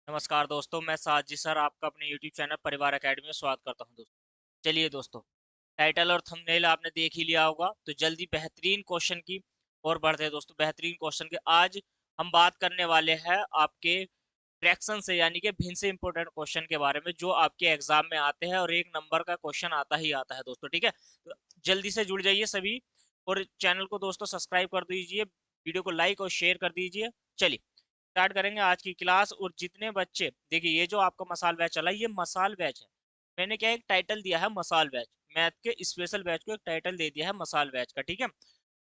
नमस्कार दोस्तों, मैं साजिद सर आपका अपने YouTube चैनल परिवार एकेडमी में स्वागत करता हूं दोस्तों। चलिए दोस्तों, टाइटल और थंबनेल आपने देख ही लिया होगा, तो जल्दी बेहतरीन क्वेश्चन की ओर बढ़ते हैं दोस्तों। बेहतरीन क्वेश्चन के आज हम बात करने वाले हैं आपके फ्रैक्शन से, यानी कि भिन्न से इंपॉर्टेंट क्वेश्चन के बारे में, जो आपके एग्जाम में आते हैं और 1 नंबर का क्वेश्चन आता ही आता है दोस्तों। ठीक है, तो जल्दी से जुड़ जाइए सभी और चैनल को दोस्तों सब्सक्राइब कर दीजिए, वीडियो को लाइक और शेयर कर दीजिए। चलिए स्टार्ट करेंगे आज की क्लास। और जितने बच्चे देखिए, ये जो आपका मसाल बैच चला, ये मसाल बैच है। मैंने क्या एक टाइटल दिया है, मसाल बैच। मैथ के स्पेशल बैच को एक टाइटल दे दिया है मसाल बैच का। ठीक है,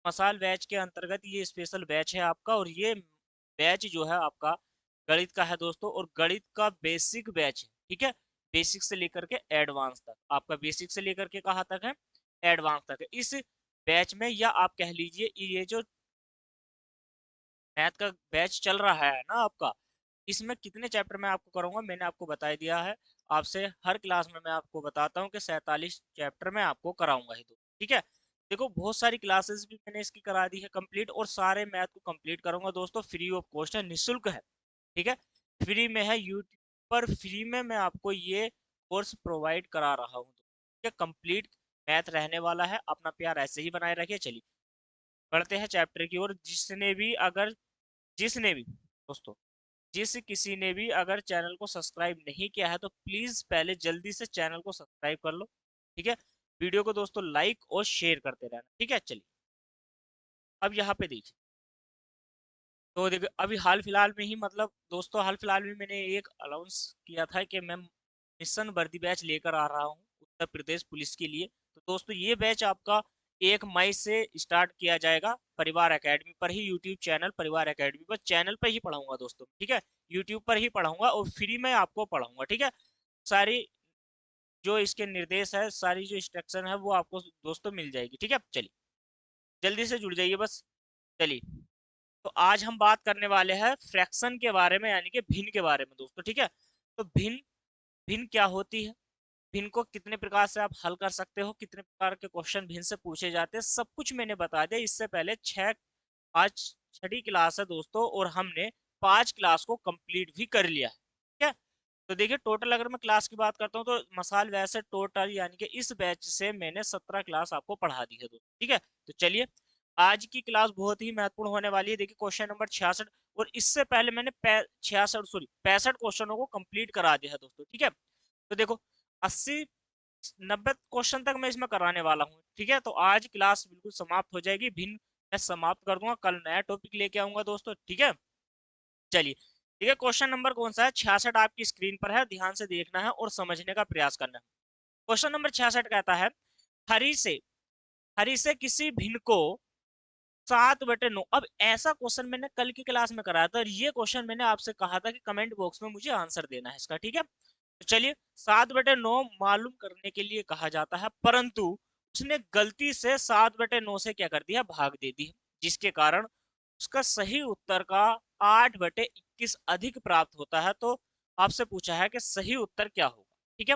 मसाल बैच के अंतर्गत ये स्पेशल बैच है आपका। और ये बैच जो है आपका गणित का है दोस्तों, और गणित का बेसिक बैच है। ठीक है, बेसिक से लेकर के एडवांस तक, आपका बेसिक से लेकर के कहाँ तक है, एडवांस तक है इस बैच में। या आप कह लीजिए ये जो मैथ का बैच चल रहा है ना आपका, इसमें कितने चैप्टर मैं आपको कराऊंगा मैंने आपको बता दिया है। आपसे हर क्लास में मैं आपको बताता हूँ कि 47 चैप्टर मैं आपको कराऊंगा ही। तो ठीक है, देखो बहुत सारी क्लासेस भी मैंने इसकी करा दी है कंप्लीट, और सारे मैथ को कंप्लीट करूंगा दोस्तों। फ्री ऑफ कॉस्ट है, निःशुल्क है। ठीक है, फ्री में है, यूट्यूब पर फ्री में मैं आपको ये कोर्स प्रोवाइड करा रहा हूँ। ठीक है, कंप्लीट मैथ रहने वाला है। अपना प्यार ऐसे ही बनाए रखिए। चलिए बढ़ते हैं चैप्टर की ओर। जिसने भी दोस्तों, जिस किसी ने भी अगर चैनल को सब्सक्राइब नहीं किया है, तो प्लीज पहले जल्दी से चैनल को सब्सक्राइब कर लो। ठीक है, वीडियो को दोस्तों लाइक और शेयर करते रहना। ठीक है, चलिए अब यहाँ पे देखिए। तो देखिए अभी हाल फिलहाल में ही, मतलब दोस्तों हाल फिलहाल में मैंने एक अनाउंस किया था कि मैं मिशन वर्दी बैच लेकर आ रहा हूँ उत्तर प्रदेश पुलिस के लिए। तो दोस्तों ये बैच आपका 1 मई से स्टार्ट किया जाएगा परिवार एकेडमी पर ही, यूट्यूब चैनल परिवार एकेडमी पर, चैनल पर ही पढ़ाऊंगा दोस्तों। ठीक है, यूट्यूब पर ही पढ़ाऊंगा और फ्री में आपको पढ़ाऊंगा। ठीक है, सारी जो इसके निर्देश है, सारी जो इंस्ट्रक्शन है, वो आपको दोस्तों मिल जाएगी। ठीक है, चलिए जल्दी से जुड़ जाइए बस। चलिए, तो आज हम बात करने वाले हैं फ्रैक्शन के बारे में, यानी कि भिन्न के बारे में दोस्तों। ठीक है, तो भिन्न भिन्न क्या होती है, भिन्न को कितने प्रकार से आप हल कर सकते हो, कितने प्रकार के क्वेश्चन भिन्न से पूछे जाते हैं, सब कुछ मैंने बता दिया। इससे पहले आज छठी क्लास है दोस्तों, और हमने 5 क्लास को कंप्लीट भी कर लिया है। ठीक है, तो देखिए टोटल अगर मैं क्लास की बात करता हूँ, तो मसाल वैसे टोटल यानी कि इस बैच से मैंने 17 क्लास आपको पढ़ा दी है दोस्तों। ठीक है, तो चलिए आज की क्लास बहुत ही महत्वपूर्ण होने वाली है। देखिए क्वेश्चन नंबर 66, और इससे पहले मैंने 65 क्वेश्चनों को कंप्लीट करा दिया है दोस्तों। ठीक है, तो देखो 80-90 क्वेश्चन तक मैं इसमें कराने वाला हूँ। ठीक है, तो आज क्लास बिल्कुल समाप्त हो जाएगी, भिन्न मैं समाप्त कर दूंगा, कल नया टॉपिक लेके आऊंगा दोस्तों। ठीक है, चलिए ठीक है, क्वेश्चन नंबर कौन सा है, 66 आपकी स्क्रीन पर है, ध्यान से देखना है और समझने का प्रयास करना है। क्वेश्चन नंबर 66 कहता है, हरी से हरी से किसी भिन्न को 7/9। अब ऐसा क्वेश्चन मैंने कल की क्लास में कराया था, और ये क्वेश्चन मैंने आपसे कहा था कि कमेंट बॉक्स में मुझे आंसर देना है इसका। ठीक है, तो चलिए 7/9 मालूम करने के लिए कहा जाता है, परंतु उसने गलती से 7/9 से क्या कर दिया, भाग दे दी, जिसके कारण उसका सही उत्तर का 8/21 अधिक प्राप्त होता है। तो आपसे पूछा है कि सही उत्तर क्या होगा। ठीक है,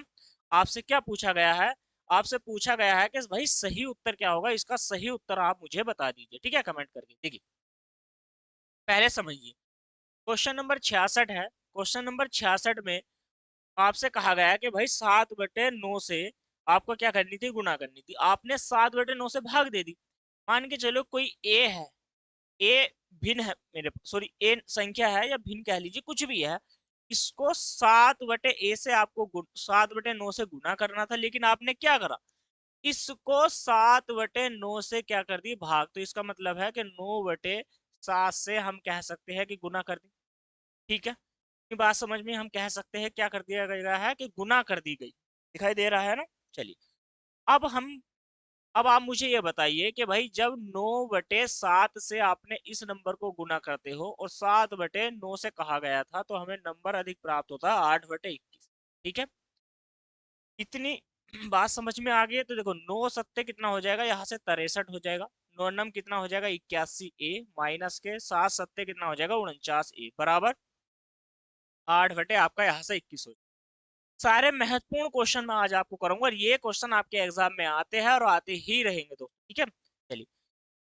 आपसे क्या पूछा गया है, आपसे पूछा गया है कि भाई सही उत्तर क्या होगा, इसका सही उत्तर आप मुझे बता दीजिए। ठीक है, कमेंट करके देखिए, पहले समझिए। क्वेश्चन नंबर 66 है। क्वेश्चन नंबर 66 में आपसे कहा गया है कि भाई 7/9 से आपको क्या करनी थी, गुना करनी थी। आपने 7/9 से भाग दे दी। मान के चलो कोई ए है, ए भिन्न है, मेरे सॉरी ए संख्या है, या भिन्न कह लीजिए, कुछ भी है। इसको 7/ए से आपको 7/9 से गुना करना था, लेकिन आपने क्या करा, इसको 7/9 से क्या कर दी, भाग। तो इसका मतलब है कि 9/7 से हम कह सकते हैं कि गुना कर दी। ठीक है, ये बात समझ में, हम कह सकते हैं क्या कर दिया गया है कि गुना कर दी गई। दिखाई दे रहा है ना। चलिए अब हम अब आप मुझे ये बताइए कि भाई जब 9/7 से आपने इस नंबर को गुना करते हो, और 7/9 से कहा गया था, तो हमें नंबर अधिक प्राप्त होता है 8/21। ठीक है, इतनी बात समझ में आ गई है। तो देखो 9 सत्ते कितना हो जाएगा, यहाँ से 63 हो जाएगा। 9 नम कितना हो जाएगा, 81 ए, माइनस के 7 सत्ते कितना हो जाएगा, 49 ए, बराबर 8/, आपका यहाँ से 21 हो जाएगा। सारे महत्वपूर्ण क्वेश्चन मैं आज आपको करूंगा, और ये क्वेश्चन आपके एग्जाम में आते हैं और आते ही रहेंगे दोस्तों। ठीक है, चलिए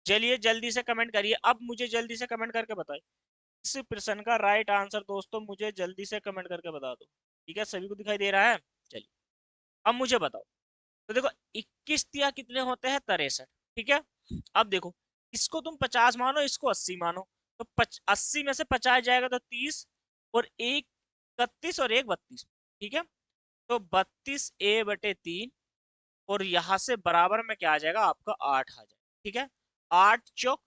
चलिए जल्दी से कमेंट करिए, अब मुझे जल्दी से कमेंट करके बताइए। इस प्रश्न का राइट आंसर दोस्तों मुझे जल्दी से कमेंट करके बता दो। ठीक है, सभी को दिखाई दे रहा है? चलिए अब मुझे बताओ। तो देखो 21 तिया कितने होते हैं? 63। ठीक है, अब देखो इसको तुम 50 मानो, इसको 80 मानो, तो 80 में से 50 जाएगा तो 30, और एक 31 और एक 32। ठीक है, तो 32a/3, और यहां से बराबर में क्या आ जाएगा आपका? 8 आ जाएगा। ठीक है, 8 चौक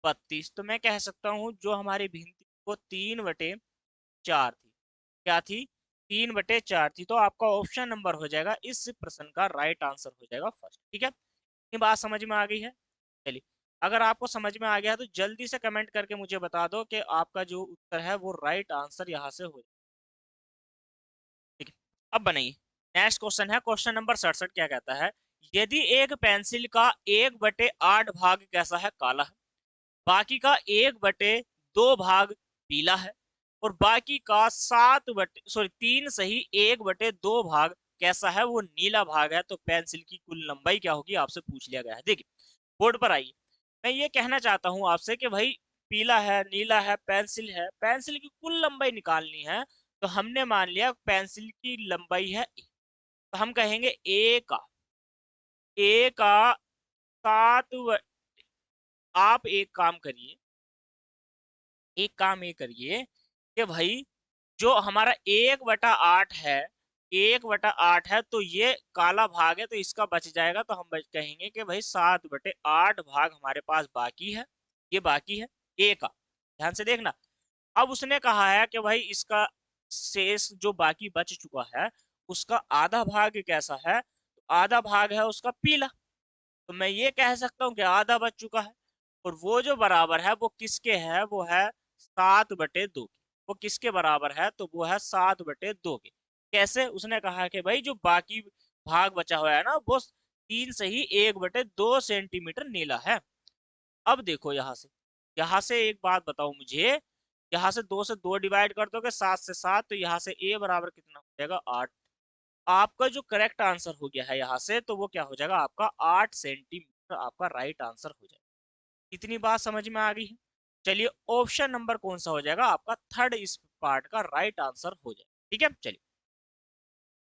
32। तो मैं कह सकता हूँ जो हमारी भिन्न थी वो 3/4 थी। क्या थी? 3/4 थी। तो आपका ऑप्शन नंबर हो जाएगा इस प्रश्न का राइट आंसर हो जाएगा फर्स्ट। ठीक है, ये बात समझ में आ गई है? चलिए, अगर आपको समझ में आ गया तो जल्दी से कमेंट करके मुझे बता दो कि आपका जो उत्तर है वो राइट आंसर यहाँ से हो। ठीक है, अब बनाइए। नेक्स्ट क्वेश्चन है क्वेश्चन नंबर 67। क्या कहता है? यदि एक पेंसिल का 1/8 भाग कैसा है? काला है। बाकी का 1/2 भाग पीला है। और बाकी का 3 सही 1/2 भाग कैसा है? वो नीला भाग है। तो पेंसिल की कुल लंबाई क्या होगी? आपसे पूछ लिया गया है। देखिए बोर्ड पर आइए। मैं ये कहना चाहता हूं आपसे कि भाई पीला है, नीला है, पेंसिल है, पेंसिल की कुल लंबाई निकालनी है। तो हमने मान लिया पेंसिल की लंबाई है A। तो हम कहेंगे ए का 7। आप एक काम करिए, एक काम ये करिए कि भाई जो हमारा 1/8 है, 1/8 है, तो ये काला भाग है तो इसका बच जाएगा। तो हम कहेंगे कि भाई 7/8 भाग हमारे पास बाकी है। ये बाकी है ए का। ध्यान से देखना। अब उसने कहा है कि भाई इसका शेष जो बाकी बच चुका है उसका आधा भाग कैसा है? तो आधा भाग है उसका पीला। तो मैं ये कह सकता हूँ कि आधा बच चुका है। और वो जो बराबर है वो किसके है? वो है 7/2 के। वो किसके बराबर है? तो वो है 7/2 के। कैसे? उसने कहा कि भाई जो बाकी भाग बचा हुआ है ना वो 3 से ही 1/2 सेंटीमीटर नीला है। अब देखो यहाँ से एक बात बताओ मुझे। यहाँ से 2 से 2 डिवाइड कर दोगे, 7 से 7, तो यहाँ से ए बराबर कितना हो जाएगा? 8। आपका जो करेक्ट आंसर हो गया है यहाँ से, तो वो क्या हो जाएगा आपका? 8 सेंटीमीटर आपका राइट आंसर हो जाएगा। इतनी बात समझ में आ गई है? चलिए ऑप्शन नंबर कौन सा हो जाएगा आपका? थर्ड इस पार्ट का राइट आंसर हो जाएगा। ठीक है, चलिए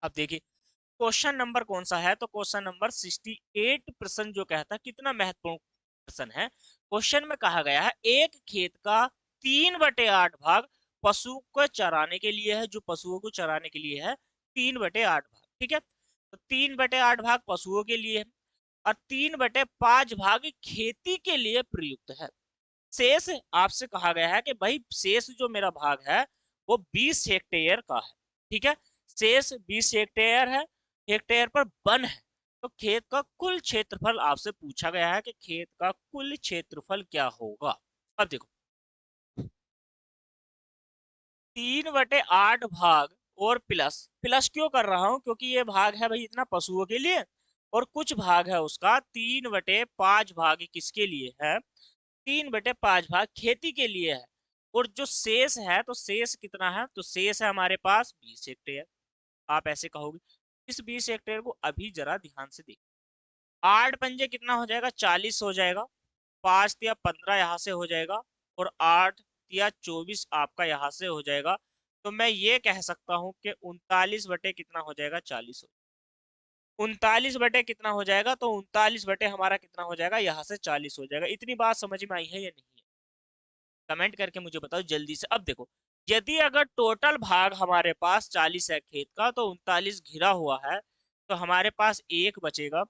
अब देखिए क्वेश्चन नंबर कौन सा है? तो क्वेश्चन नंबर 68 प्रश्न जो कहता है कितना महत्वपूर्ण प्रश्न है। क्वेश्चन में कहा गया है एक खेत का 3/8 भाग पशु को चराने के लिए है। जो पशुओं को चराने के लिए है 3/8 भाग। ठीक है, तो 3/8 भाग पशुओं के लिए है और 3/5 भाग खेती के लिए प्रयुक्त है। शेष आपसे कहा गया है कि भाई शेष जो मेरा भाग है वो 20 हेक्टेयर का है। ठीक है, शेष 20 हेक्टेयर है। हेक्टेयर पर वन है। तो खेत का कुल क्षेत्रफल आपसे पूछा गया है कि खेत का कुल क्षेत्रफल क्या होगा। अब देखो 3/8 भाग और प्लस प्लस क्यों कर रहा हूं? क्योंकि ये भाग है भाई इतना पशुओं के लिए, और कुछ भाग है उसका 3/5 भाग किसके लिए है? 3/5 भाग खेती के लिए है। और जो शेष है, तो शेष कितना है? तो शेष है हमारे पास 20 हेक्टेयर। आप ऐसे कहोगे। इस 20 हेक्टेयर को अभी जरा ध्यान से देखिए। 8 पंजे कितना हो जाएगा? 40 हो जाएगा। 5 या 15 यहाँ से हो जाएगा। और 8 या 24 आपका यहाँ से हो जाएगा। तो मैं ये कह सकता हूँ कि 39 बटे कितना हो जाएगा? 40 हो। 39 बटे कितना हो जाएगा? तो 39 बटे हमारा कितना हो जाएगा? यहाँ से 40 हो जाएगा। इतनी बात समझ में आई है या नहीं है? कमेंट करके मुझे बताओ जल्दी से। अब देखो यदि अगर टोटल भाग हमारे पास 40 है खेत का, तो 39 घिरा हुआ है, तो हमारे पास एक बचेगा।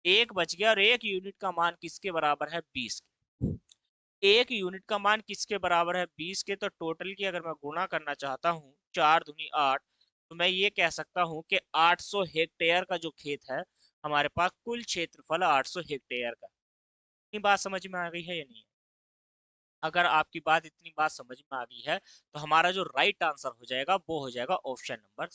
एक बच गया, और एक यूनिट का मान किसके बराबर है? 20 के। एक यूनिट का मान किसके बराबर है? 20 के। तो टोटल की अगर मैं गुणा करना चाहता हूँ 4 दूनी 8, तो मैं ये कह सकता हूँ कि 800 हेक्टेयर का जो खेत है हमारे पास कुल क्षेत्रफल 800 हेक्टेयर का। इतनी बात समझ में आ गई है या नहीं? अगर आपकी बात इतनी बात समझ में आ गई है तो हमारा जो राइट आंसर हो जाएगा वो हो जाएगा ऑप्शन नंबर।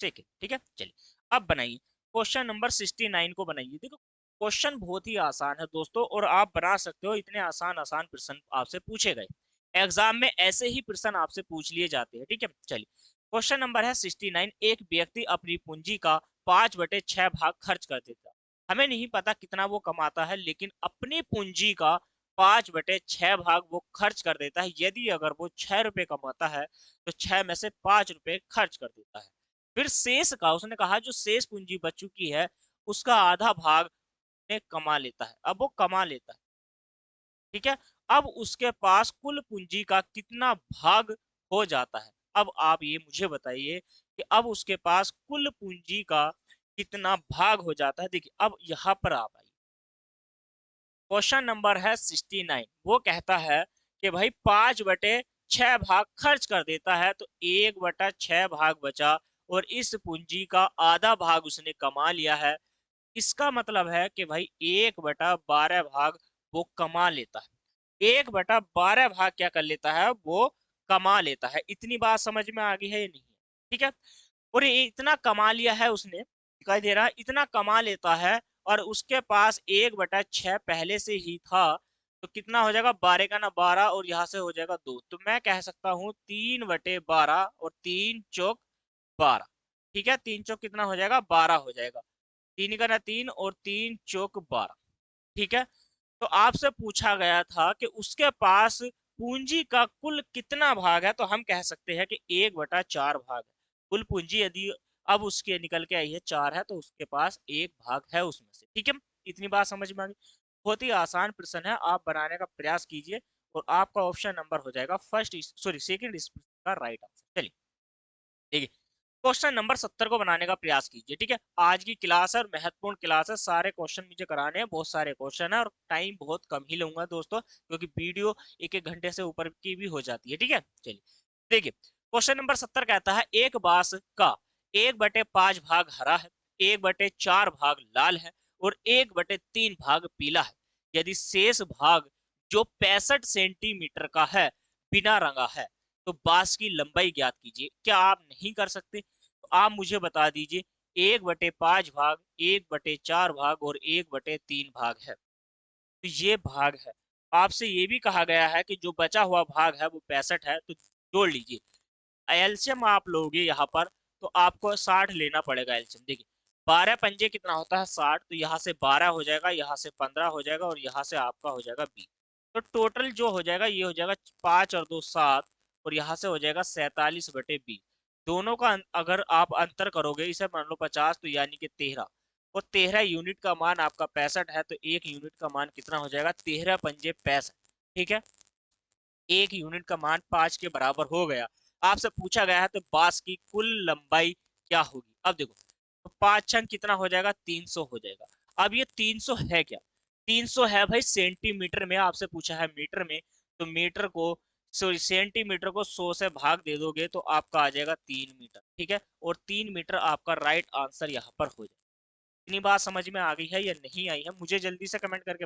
ठीक है, ठीक है, चलिए अब बनाइए क्वेश्चन नंबर 69 को बनाइए। देखो क्वेश्चन बहुत ही आसान है दोस्तों, और आप बना सकते हो। इतने आसान आसान प्रश्न आपसे पूछे गए, एग्जाम में ऐसे ही प्रश्न आपसे पूछ लिए जाते हैं। ठीक है, चलिए क्वेश्चन नंबर है 69। एक व्यक्ति अपनी पूंजी का 5/6 भाग खर्च कर देता। हमें नहीं पता कितना वो कमाता है, लेकिन अपनी पूंजी का 5/6 भाग वो खर्च कर देता है। यदि अगर वो 6 रुपए कमाता है तो 6 में से 5 रुपए खर्च कर देता है। फिर शेष का उसने कहा जो शेष पूंजी बच चुकी है उसका आधा भाग ने कमा लेता है। अब वो कमा लेता है, ठीक है। अब उसके पास कुल पूंजी का कितना भाग हो जाता है। अब आप ये मुझे बताइए कि अब उसके पास कुल पूंजी का कितना भाग हो जाता है। देखिए अब यहाँ पर आप आइए, क्वेश्चन नंबर है 69। वो कहता है कि भाई 5/6 भाग खर्च कर देता है तो 1/6 भाग बचा और इस पूंजी का आधा भाग उसने कमा लिया है। इसका मतलब है कि भाई 1/12 भाग वो कमा लेता है। 1/12 भाग क्या कर लेता है, वो कमा लेता है। इतनी बात समझ में आ गई है या नहीं है? ठीक है। और ये इतना कमा लिया है उसने, दिखाई दे रहा है, इतना कमा लेता है और उसके पास 1/6 पहले से ही था। तो कितना हो जाएगा, 12 का ना 12 और यहाँ से हो जाएगा 2। तो मैं कह सकता हूँ 3/12 और 3 चौक 12। ठीक है, 3 चौक कितना हो जाएगा, 12 हो जाएगा। 3 का ना 3 और 3 चौक 12। ठीक है। तो आपसे पूछा गया था कि उसके पास पूंजी का कुल कितना भाग है, तो हम कह सकते हैं कि 1/4 भाग है कुल पूंजी। यदि अब उसके निकल के आई है 4 है तो उसके पास एक भाग है उसमें से। ठीक है, इतनी बात समझ में आ गई। बहुत ही आसान प्रश्न है, आप बनाने का प्रयास कीजिए और आपका ऑप्शन नंबर हो जाएगा फर्स्ट, सॉरी सेकंड इस प्रश्न का राइट आंसर। चलिए देखिए, क्वेश्चन नंबर 70 को बनाने का प्रयास कीजिए। ठीक है, आज की क्लास है और महत्वपूर्ण क्लास है, सारे क्वेश्चन मुझे कराने हैं, बहुत सारे क्वेश्चन है और टाइम बहुत कम ही लूंगा दोस्तों, क्योंकि वीडियो 1-1 घंटे से ऊपर की भी हो जाती है। ठीक है, चलिए देखिए, क्वेश्चन नंबर 70 कहता है एक बांस का 1/5 भाग हरा है, 1/4 भाग लाल है और 1/3 भाग पीला है। यदि शेष भाग जो 65 सेंटीमीटर का है बिना रंगा है तो बांस की लंबाई ज्ञात कीजिए। क्या आप नहीं कर सकते? तो आप मुझे बता दीजिए, 1/5 भाग, 1/4 भाग और 1/3 भाग है, तो ये भाग है। आपसे ये भी कहा गया है कि जो बचा हुआ भाग है वो 65 है, तो जोड़ लीजिए। एल्शियम आप लोगे यहाँ पर तो आपको 60 लेना पड़ेगा एल्शियम। देखिए 12 पंजे कितना होता है 60, तो यहाँ से 12 हो जाएगा, यहाँ से 15 हो जाएगा और यहाँ से आपका हो जाएगा 20। तो टोटल जो हो जाएगा ये हो जाएगा 5 और 2 7 और यहाँ से हो जाएगा 47/20। दोनों का अगर आप अंतर करोगे, इसे मान लो 50 तो यानी कि 13, और 13 यूनिट का मान आपका 65 है, तो एक यूनिट का मान कितना हो जाएगा, 13 पंजे 65। ठीक है, एक यूनिट का मान 5 के बराबर हो गया। आपसे पूछा गया है तो बांस की कुल लंबाई क्या होगी। अब देखो, तो 5 कितना हो जाएगा, 300 हो जाएगा। अब ये 300 है क्या, 300 है भाई सेंटीमीटर में, आपसे पूछा है मीटर में, तो मीटर को सॉरी सेंटीमीटर को 100 से भाग दे दोगे तो आपका आ जाएगा 3 मीटर। ठीक है, और 3 मीटर आपका राइट आंसर यहाँ पर हो जाएगा। इतनी बात समझ में आ गई है या नहीं आई है, मुझे जल्दी से कमेंट करके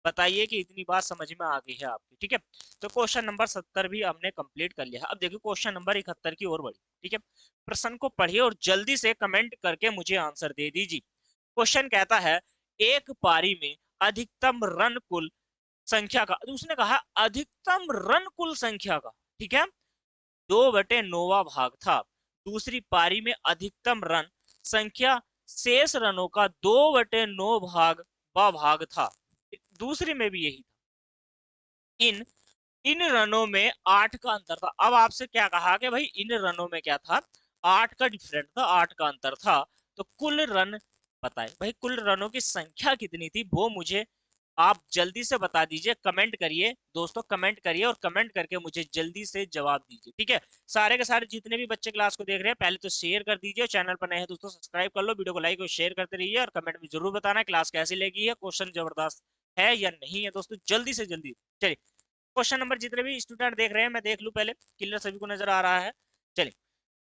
बताइए कि इतनी बात समझ में आ गई है आपकी। ठीक है, तो क्वेश्चन नंबर 70 भी हमने कंप्लीट कर लिया है। अब देखिए क्वेश्चन नंबर 71 की ओर बढ़ी। ठीक है, प्रश्न को पढ़िए और जल्दी से कमेंट करके मुझे आंसर दे दीजिए। क्वेश्चन कहता है एक पारी में अधिकतम रन कुल संख्या का, तो उसने कहा अधिकतम रन कुल संख्या का, ठीक है, 2/9 भाग था। दूसरी पारी में अधिकतम रन संख्या शेष रनों का 2/9 भाग था। दूसरी में भी यही था। इन रनों में 8 का अंतर था। अब आपसे क्या कहा कि भाई इन रनों में क्या था, 8 का डिफरेंट था, 8 का अंतर था। तो कुल रन बताए, भाई कुल रनों की संख्या कितनी थी वो मुझे आप जल्दी से बता दीजिए। कमेंट करिए दोस्तों, कमेंट करिए और कमेंट करके मुझे जल्दी से जवाब दीजिए। ठीक है, सारे के सारे जितने भी बच्चे क्लास को देख रहे हैं पहले तो शेयर कर दीजिए, चैनल पर नए हैं दोस्तों सब्सक्राइब कर लो, वीडियो को लाइक और शेयर करते रहिए और कमेंट में जरूर बताना क्लास कैसी लगी है, क्वेश्चन जबरदस्त है या नहीं है दोस्तों, जल्दी से जल्दी। चलिए क्वेश्चन नंबर, जितने भी स्टूडेंट देख रहे हैं मैं देख लूं पहले, क्लियर सभी को नजर आ रहा है। चलिए,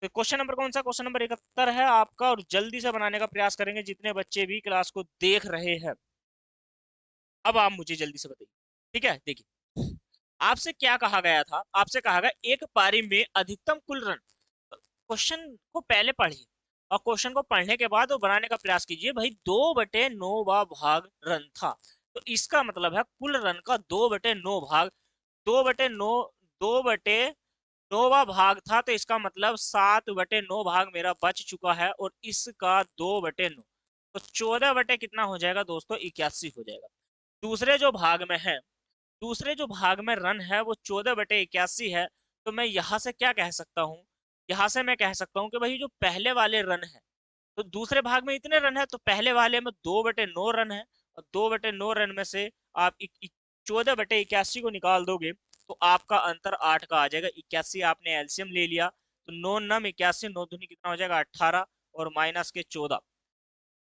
तो क्वेश्चन नंबर कौन सा, क्वेश्चन नंबर 71 है आपका, और जल्दी से बनाने का प्रयास करेंगे जितने बच्चे भी क्लास को देख रहे हैं। अब आप मुझे जल्दी से बताइए। ठीक है, देखिए आपसे क्या कहा गया था, आपसे कहा गया एक पारी में अधिकतम कुल रन। क्वेश्चन को पहले पढ़िए और क्वेश्चन को पढ़ने के बाद वो बनाने का प्रयास कीजिए। भाई 2/9 भाग रन था, तो इसका मतलब है कुल रन का 2/9 भाग, 2/9, 2/9 भाग था, तो इसका मतलब 7/9 भाग मेरा बच चुका है और इसका 2/9, तो 14 बटे कितना हो जाएगा दोस्तों, 81 हो जाएगा। दूसरे जो भाग में है दूसरे जो भाग में रन है वो 14/81 है। तो मैं यहाँ से क्या कह सकता हूँ, यहाँ से मैं कह सकता हूँ कि भाई जो पहले वाले रन है, तो दूसरे भाग में इतने रन है तो पहले वाले में 2/9 रन है, और 2/9 रन में से आप 14/81 को निकाल दोगे तो आपका अंतर 8 का आ जाएगा। 81 आपने एलसीएम ले लिया तो 9 9 81, 9 दूनी कितना हो जाएगा 18, और माइनस के 14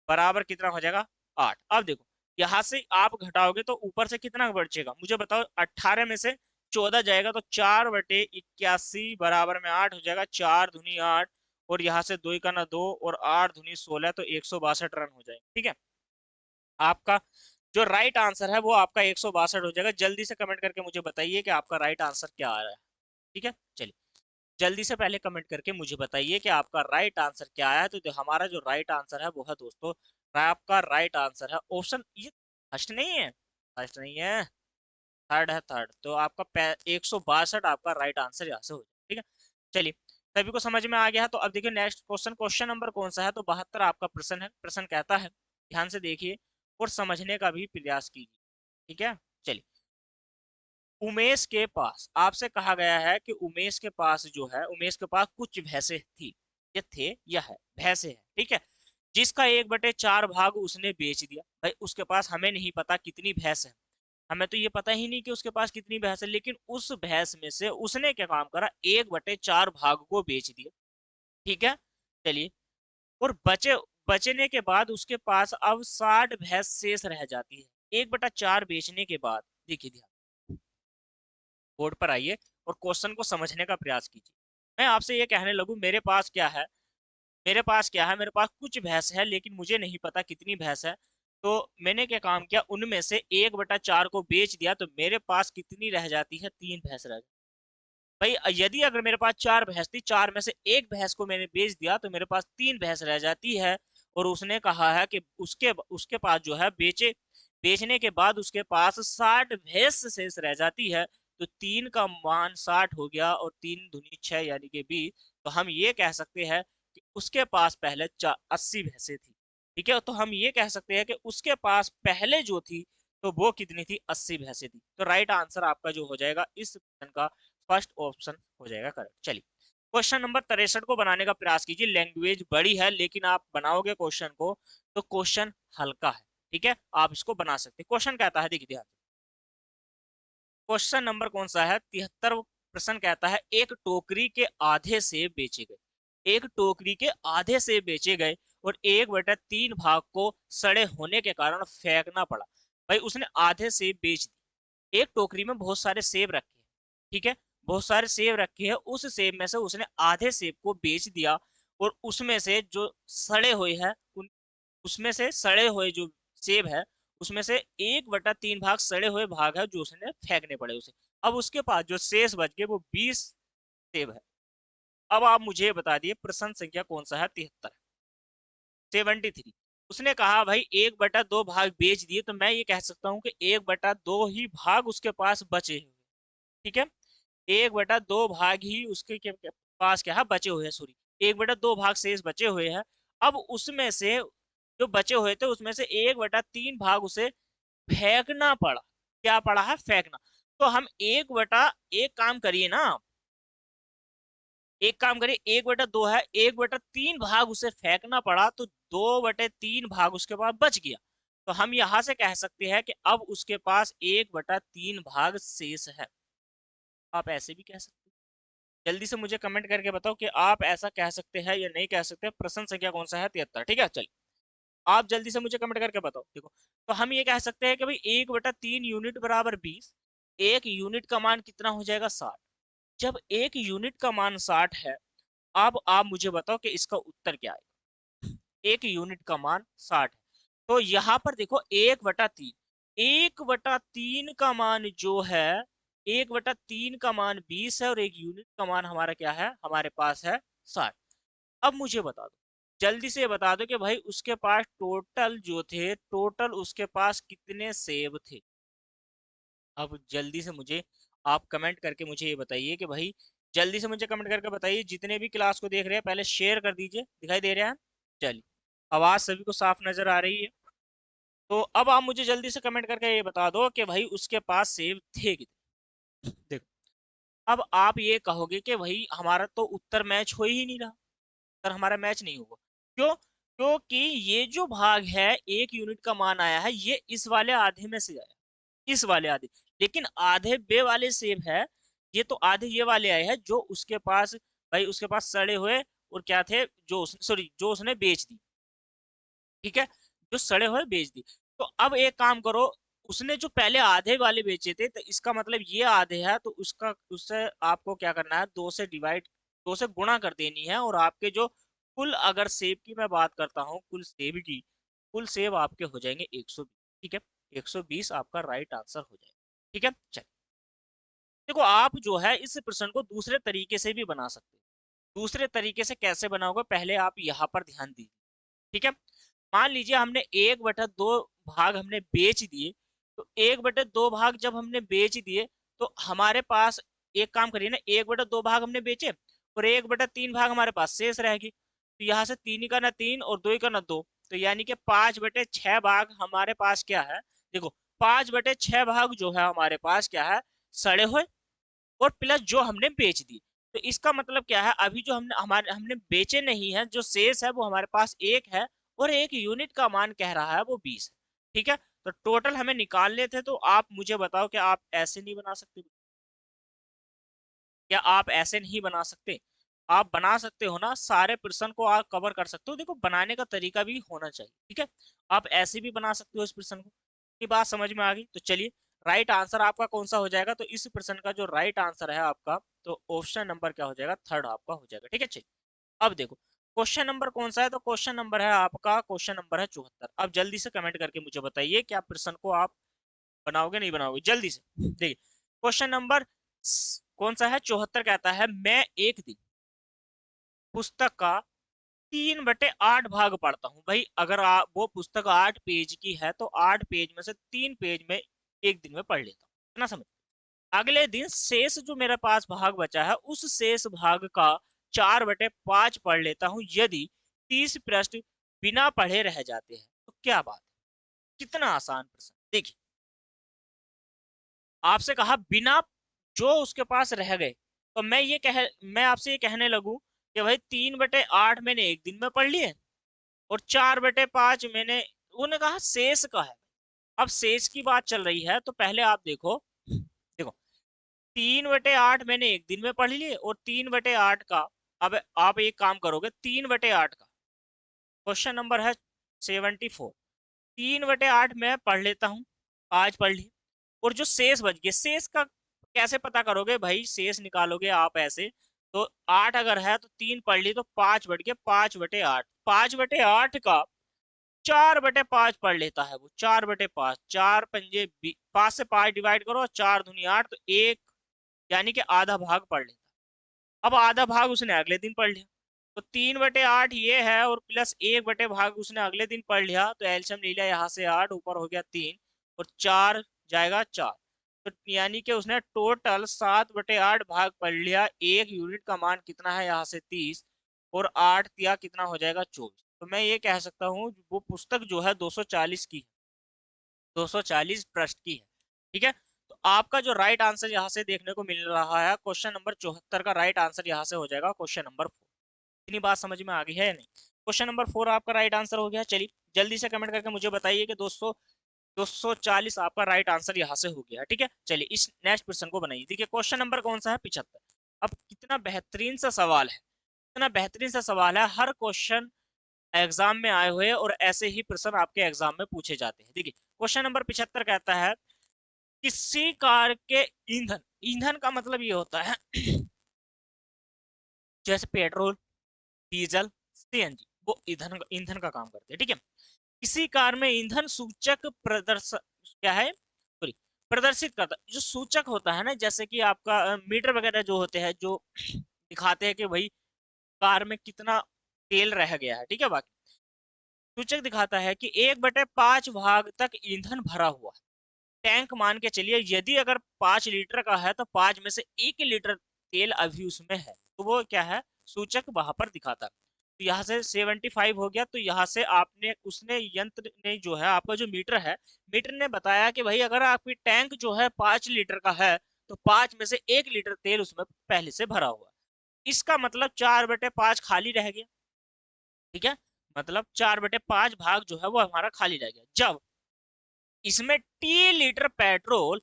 बराबर कितना हो जाएगा 8। अब देखो यहाँ से आप घटाओगे तो ऊपर से कितना बचेगा मुझे बताओ। 18 में से 14 जाएगा तो 4/81 बराबर में 8 हो जाएगा। 4 दूनी 8, और यहाँ से 2 का ना 2, और 8 दूनी 16, तो 162 रन हो जाएंगे। ठीक है, आपका जो राइट आंसर है वो आपका 162 हो जाएगा। जल्दी से कमेंट करके मुझे बताइए कि आपका राइट आंसर क्या आ रहा है। ठीक है, चलिए जल्दी से पहले कमेंट करके मुझे बताइए कि आपका राइट आंसर क्या आया। तो जो हमारा जो राइट आंसर है वो है दोस्तों, आपका राइट आंसर है ऑप्शन, ये फर्स्ट नहीं है, फर्स्ट नहीं है, थर्ड है, थर्ड। तो आपका 162 आपका राइट आंसर यहाँ से हो जाए। ठीक है, चलिए सभी को समझ में आ गया है। तो अब देखिए नेक्स्ट क्वेश्चन, क्वेश्चन नंबर कौन सा है, तो 72 आपका प्रश्न है। प्रश्न कहता है, ध्यान से देखिए और समझने का भी प्रयास कीजिए। ठीक है, चलिए उमेश के पास, आपसे कहा गया है कि उमेश के पास जो है, उमेश के पास कुछ भैंसे थी, ये थे या है, भैंसे है। ठीक है, जिसका 1/4 भाग उसने बेच दिया। भाई उसके पास हमें नहीं पता कितनी भैंस है, हमें तो ये पता ही नहीं कि उसके पास कितनी भैंस है, लेकिन उस भैंस में से उसने क्या काम करा, 1/4 भाग को बेच दिया। ठीक है, चलिए और बचने के बाद उसके पास अब 60 भैंस शेष रह जाती है। 1/4 बेचने के बाद, देखिए ध्यान, बोर्ड पर आइए और क्वेश्चन को समझने का प्रयास कीजिए। मैं आपसे ये कहने लगूं मेरे पास क्या है, मेरे पास क्या है, मेरे पास कुछ भैंस है लेकिन मुझे नहीं पता कितनी भैंस है। तो मैंने क्या काम किया, उनमें से 1/4 को बेच दिया, तो मेरे पास कितनी रह जाती है, 3 भैंस रह। भाई यदि अगर मेरे पास 4 भैंस थी, 4 में से एक भैंस को मैंने बेच दिया तो मेरे पास 3 भैंस रह जाती है। और उसने कहा है कि उसके उसके पास जो है बेचने के बाद उसके पास 60 भैंस शेष रह जाती है। तो 3 का मान 60 हो गया, और 3 दूनी 6 यानी कि 20। तो हम ये कह सकते हैं कि उसके पास पहले 80 भैंसें थी। ठीक है, तो हम ये कह सकते हैं कि उसके पास पहले जो थी तो वो कितनी थी, 80 भैंसें थी। तो राइट आंसर आपका जो हो जाएगा इस क्वेश्चन का, फर्स्ट ऑप्शन हो जाएगा करेक्ट। चलिए क्वेश्चन नंबर 63 को बनाने का प्रयास कीजिए। लैंग्वेज बड़ी है लेकिन आप बनाओगे क्वेश्चन को तो क्वेश्चन हल्का है। ठीक है, आप इसको बना सकते हैं। क्वेश्चन कहता है, देखिए ध्यान, क्वेश्चन नंबर कौन सा है, 73। प्रश्न कहता है एक टोकरी के आधे सेब बेचे गए, एक टोकरी के आधे सेब बेचे गए और 1/3 भाग को सड़े होने के कारण फेंकना पड़ा। भाई उसने आधे सेब बेच दिए, एक टोकरी में बहुत सारे सेब रखे हैं। ठीक है, बहुत सारे सेब रखे हैं, उस सेब में से उसने आधे सेब को बेच दिया, और उसमें से जो सड़े हुए हैं उसमें से सड़े हुए जो सेब है उसमें से 1/3 भाग सड़े हुए भाग है जो उसने फेंकने पड़े उसे। अब उसके पास जो शेष बच गए वो 20 सेब है। अब आप मुझे बता दिए प्रश्न संख्या कौन सा है, 73, 73। उसने कहा भाई 1/2 भाग बेच दिए, तो मैं ये कह सकता हूँ कि 1/2 ही भाग उसके पास बचे हुए। ठीक है, 1/2 भाग ही उसके पास क्या है, बचे हुए हैं, सॉरी 1/2 भाग शेष बचे हुए हैं। अब उसमें से जो बचे हुए थे उसमें से 1/3 भाग उसे फेंकना पड़ा। क्या पड़ा है, फेंकना। तो हम 1/, एक काम करिए ना, एक काम करिए, 1/2 है, 1/3 भाग उसे फेंकना पड़ा, तो 2/3 भाग उसके पास बच गया। तो हम यहां से कह सकते हैं कि अब उसके पास 1/3 भाग शेष है। आप ऐसे भी कह सकते हैं। जल्दी से मुझे कमेंट करके बताओ कि आप ऐसा कह सकते हैं या नहीं कह सकते। प्रश्न संख्या कौन सा है, 73। ठीक है, चलिए आप जल्दी से मुझे कमेंट करके बताओ। देखो तो हम ये कह सकते हैं कि भाई 1/3 यूनिट बराबर 20, एक यूनिट का मान कितना हो जाएगा, 60। जब एक यूनिट का मान 60 है, अब आप मुझे बताओ कि इसका उत्तर क्या है। एक यूनिट का मान 60 है, तो यहाँ पर देखो 1/3, 1/3 का मान जो है, 1/3 का मान 20 है, और एक यूनिट का मान हमारा क्या है, हमारे पास है 60। अब मुझे बता दो, जल्दी से बता दो कि भाई उसके पास टोटल जो थे, टोटल उसके पास कितने सेब थे। अब जल्दी से मुझे आप कमेंट करके मुझे ये बताइए कि भाई, जल्दी से मुझे कमेंट करके बताइए, जितने भी क्लास को देख रहे हैं पहले शेयर कर दीजिए, दिखाई दे रहा है। चलिए आवाज सभी को साफ नजर आ रही है। तो अब आप मुझे जल्दी से कमेंट करके ये बता दो कि भाई उसके पास सेब थे कितने। देखो, अब आप ये कहोगे कि भाई हमारा तो उत्तर मैच हो ही नहीं रहा, उत्तर हमारा मैच नहीं हुआ। क्यों? क्योंकि ये जो भाग है, 1 यूनिट का मान आया है, ये इस वाले आधे में से आया, इस वाले आधे। लेकिन आधे बे वाले सेब है, ये तो आधे ये वाले आए हैं जो उसके पास, भाई उसके पास सड़े हुए और क्या थे, जो सॉरी जो उसने बेच दी, ठीक है, जो सड़े हुए बेच दी। तो अब एक काम करो, उसने जो पहले आधे वाले बेचे थे, तो इसका मतलब ये आधे है, तो उसका उससे आपको क्या करना है, 2 से डिवाइड, 2 से गुणा कर देनी है, और आपके जो कुल, अगर सेब की मैं बात करता हूँ, कुल सेब की, कुल सेब आपके हो जाएंगे 120। ठीक है, 120 आपका राइट आंसर हो जाएगा। ठीक है, चल, देखो आप जो है इस प्रश्न को दूसरे तरीके से भी बना सकते हो। दूसरे तरीके से कैसे बनाओगे, पहले आप यहाँ पर ध्यान दीजिए। ठीक है, मान लीजिए हमने 1/2 भाग हमने बेच दिए। तो 1/2 भाग जब हमने बेच दिए, तो हमारे पास, एक काम करिए ना, 1/2 भाग हमने बेचे और 1/3 भाग हमारे पास शेष रहेगी। तो यहाँ से 3 का ना 3 और 2 का ना 2, तो यानी कि 5/6 भाग हमारे पास क्या है। देखो, 5/6 भाग जो है हमारे पास क्या है, सड़े हुए, और प्लस जो हमने बेच दी। तो इसका मतलब क्या है, अभी जो हमने बेचे नहीं है, जो शेष है वो हमारे पास 1 है, और 1 यूनिट का मान कह रहा है वो 20 है। ठीक है, तो टोटल हमें निकालने थे, तो आप मुझे बताओ कि आप ऐसे नहीं बना सकते? क्या आप ऐसे नहीं बना सकते? आप बना सकते हो ना, सारे प्रश्न को आप कवर कर सकते हो। देखो, बनाने का तरीका भी होना चाहिए। ठीक है, आप ऐसे भी बना सकते हो इस प्रश्न को। ये बात समझ में आ गई? तो चलिए, राइट आंसर आपका कौन सा हो जाएगा, तो इस प्रश्न का जो राइट आंसर है आपका, तो ऑप्शन नंबर क्या हो जाएगा, थर्ड आपका हो जाएगा। ठीक है, चलिए, अब देखो क्वेश्चन नंबर कौन सा है, तो क्वेश्चन नंबर है आपका, क्वेश्चन नंबर है 74। अब जल्दी से कमेंट करके मुझे बताइए कि आप प्रश्न को आप बनाओगे नहीं बनाओगे, जल्दी से। देखिए, क्वेश्चन नंबर कौन सा है, 74 कहता है, मैं एक दिन पुस्तक का 3/8 भाग पढ़ता हूँ। भाई अगर वो पुस्तक 8 पेज की है, तो 8 पेज में से 3 पेज में एक दिन में पढ़ लेता हूँ, है ना, समझ। अगले दिन शेष जो मेरे पास भाग बचा है, उस शेष भाग का 4/5 पढ़ लेता हूँ। यदि 30 पृष्ठ बिना पढ़े रह जाते हैं तो क्या बात है। कितना आसान प्रश्न। देखिए, आपसे कहा बिना, जो उसके पास रह गए, तो मैं आपसे ये कहने लगूं कि भाई 3/8 मैंने एक दिन में पढ़ लिए, और 4/5 मैंने, उन्होंने कहा शेष का है। अब शेष की बात चल रही है, तो पहले आप देखो, देखो 3/8 मैंने एक दिन में पढ़ लिए, और 3/8 का, अब आप एक काम करोगे, 3/8 का, क्वेश्चन नंबर है 74, 3/8 मैं पढ़ लेता हूँ, आज पढ़ ली, और जो शेष बच गए, शेष का कैसे पता करोगे भाई, शेष निकालोगे आप ऐसे, तो 8 अगर है तो 3 पढ़ ली, तो 5 बढ़ गया, 5/8, 5/8 का 4/5 पढ़ लेता है वो, 4/5, 5 से 5 डिवाइड करो, 4 दूनी 8, तो एक, यानी कि आधा भाग पढ़ लेता। अब आधा भाग उसने अगले दिन पढ़ लिया, तो 3/8 ये है, और प्लस 1/भाग उसने अगले दिन पढ़ लिया, तो एल्शियम ले लिया यहाँ से 8, ऊपर हो गया 3, और 4 जाएगा 4, तो यानी कि उसने टोटल 7/8 भाग पढ़ लिया। 1 यूनिट का मान कितना है यहाँ से 30, और 8 दिया कितना हो जाएगा 24। तो मैं ये कह सकता हूँ वो पुस्तक जो है 240 की, 240 पृष्ठ की है। ठीक है, तो आपका जो राइट आंसर यहाँ से देखने को मिल रहा है, क्वेश्चन नंबर 74 का राइट आंसर यहाँ से हो जाएगा क्वेश्चन नंबर 4। इतनी बात समझ में आ गई है या नहीं? क्वेश्चन नंबर 4 आपका राइट आंसर हो गया। चलिए, जल्दी से कमेंट करके मुझे बताइए कि दोस्तों 240 आपका राइट आंसर यहाँ से हो गया। ठीक है, चलिए इस नेक्स्ट क्वेश्चन को बनाइए। ठीक है, क्वेश्चन नंबर कौन सा है, 75। अब कितना बेहतरीन सा सवाल है, इतना बेहतरीन सा सवाल है, हर क्वेश्चन एग्जाम में आए हुए, और ऐसे ही प्रश्न आपके एग्जाम में पूछे जाते हैं। देखिए, क्वेश्चन नंबर 75 कहता है, किसी कार के ईंधन, ईंधन का मतलब ये होता है जैसे पेट्रोल, डीजल, सीएनजी, वो ईंधन ईंधन का काम करते हैं। ठीक है, किसी कार में ईंधन सूचक प्रदर्शन क्या है, सॉरी, प्रदर्शित करता है। जो सूचक होता है ना, जैसे कि आपका मीटर वगैरह जो होते हैं, जो दिखाते हैं कि भाई कार में कितना तेल रह गया है। ठीक है, बाकी सूचक दिखाता है कि 1/5 भाग तक ईंधन भरा हुआ है। टैंक मान के चलिए, यदि अगर 5 लीटर का है, तो 5 में से 1 लीटर तेल अभी उसमें है, तो वो क्या है, सूचक वहां पर दिखाता है। तो यहाँ से 75 हो गया, तो यहाँ से आपने उसने यंत्र ने जो है आपका जो मीटर है, मीटर ने बताया कि भाई अगर आपकी टैंक जो है 5 लीटर का है तो 5 में से 1 लीटर तेल उसमें पहले से भरा हुआ है। इसका मतलब 4/5 खाली रह गया। ठीक है, मतलब 4/5 भाग जो है वो हमारा खाली रह गया। जब इसमें T लीटर पेट्रोल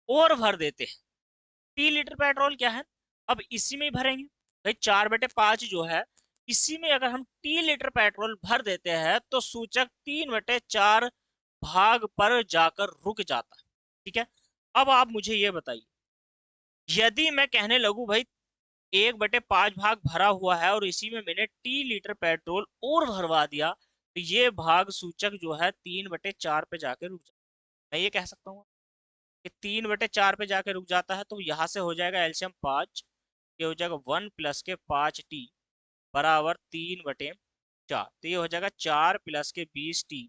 और भर देते हैं, T लीटर पेट्रोल क्या है, अब इसी में ही भरेंगे। भाई 4/5 जो है, इसी में अगर हम T लीटर पेट्रोल भर देते हैं तो सूचक 3/4 भाग पर जाकर रुक जाता है। ठीक है, अब आप मुझे ये बताइए, यदि मैं कहने लगूं भाई 1/5 भाग भरा हुआ है और इसी में मैंने T लीटर पेट्रोल और भरवा दिया, तो ये भाग सूचक जो है 3/4 पे जाके रुक जाता है। मैं ये कह सकता हूँ कि 3/4 पे जाके रुक जाता है, तो यहाँ से हो जाएगा एलसीएम 5, ये हो जाएगा 1 + के 5T बराबर 3/4, तो ये हो जाएगा 4 + के 20T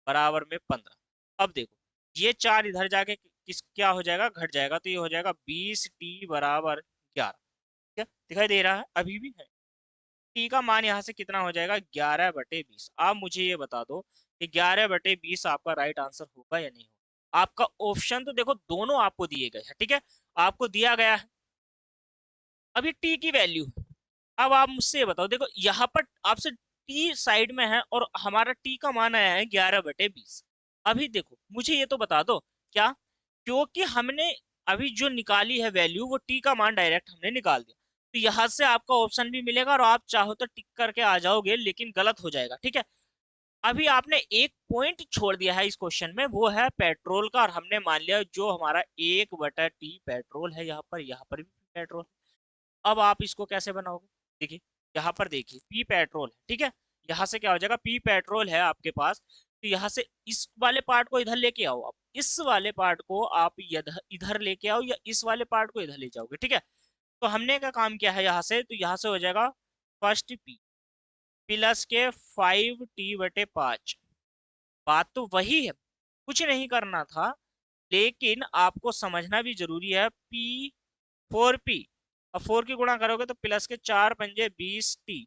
बराबर में 15। अब देखो ये 4 इधर जाके किस क्या हो जाएगा, घट जाएगा, तो ये हो जाएगा 20T बराबर 11। क्या दिखाई दे रहा है, अभी भी है। टी का मान यहाँ से कितना हो जाएगा, 11/20। आप मुझे ये बता दो कि 11/20 आपका राइट आंसर होगा या नहीं होगा। आपका ऑप्शन तो देखो दोनों आपको दिए गए हैं। ठीक है, आपको दिया गया है अभी टी की वैल्यू। अब आप मुझसे ये बताओ, देखो यहाँ पर आपसे टी साइड में है और हमारा टी का मान आया है 11/20। अभी देखो मुझे ये तो बता दो क्या, क्योंकि हमने अभी जो निकाली है वैल्यू वो टी का मान डायरेक्ट हमने निकाल दिया, तो यहाँ से आपका ऑप्शन भी मिलेगा और आप चाहो तो टिक करके आ जाओगे, लेकिन गलत हो जाएगा। ठीक है, अभी आपने एक पॉइंट छोड़ दिया है इस क्वेश्चन में, वो है पेट्रोल का, और हमने मान लिया जो हमारा 1/T पेट्रोल है, यहाँ पर भी पेट्रोल। अब आप इसको कैसे बनाओगे, देखिए यहाँ पर देखिए पी पेट्रोल है। ठीक है, यहाँ से क्या हो जाएगा, पी पेट्रोल है आपके पास, तो यहाँ से इस वाले पार्ट को इधर लेके आओ, आप इस वाले पार्ट को आप इधर इधर लेके आओ या इस वाले पार्ट को इधर ले जाओगे। ठीक है, तो हमने क्या काम किया है यहाँ से, तो यहाँ से हो जाएगा फर्स्ट पी +के 5T/5। बात तो वही है, कुछ नहीं करना था, लेकिन आपको समझना भी जरूरी है। P 4P, अब 4 की गुणा करोगे तो +के 4×5 20T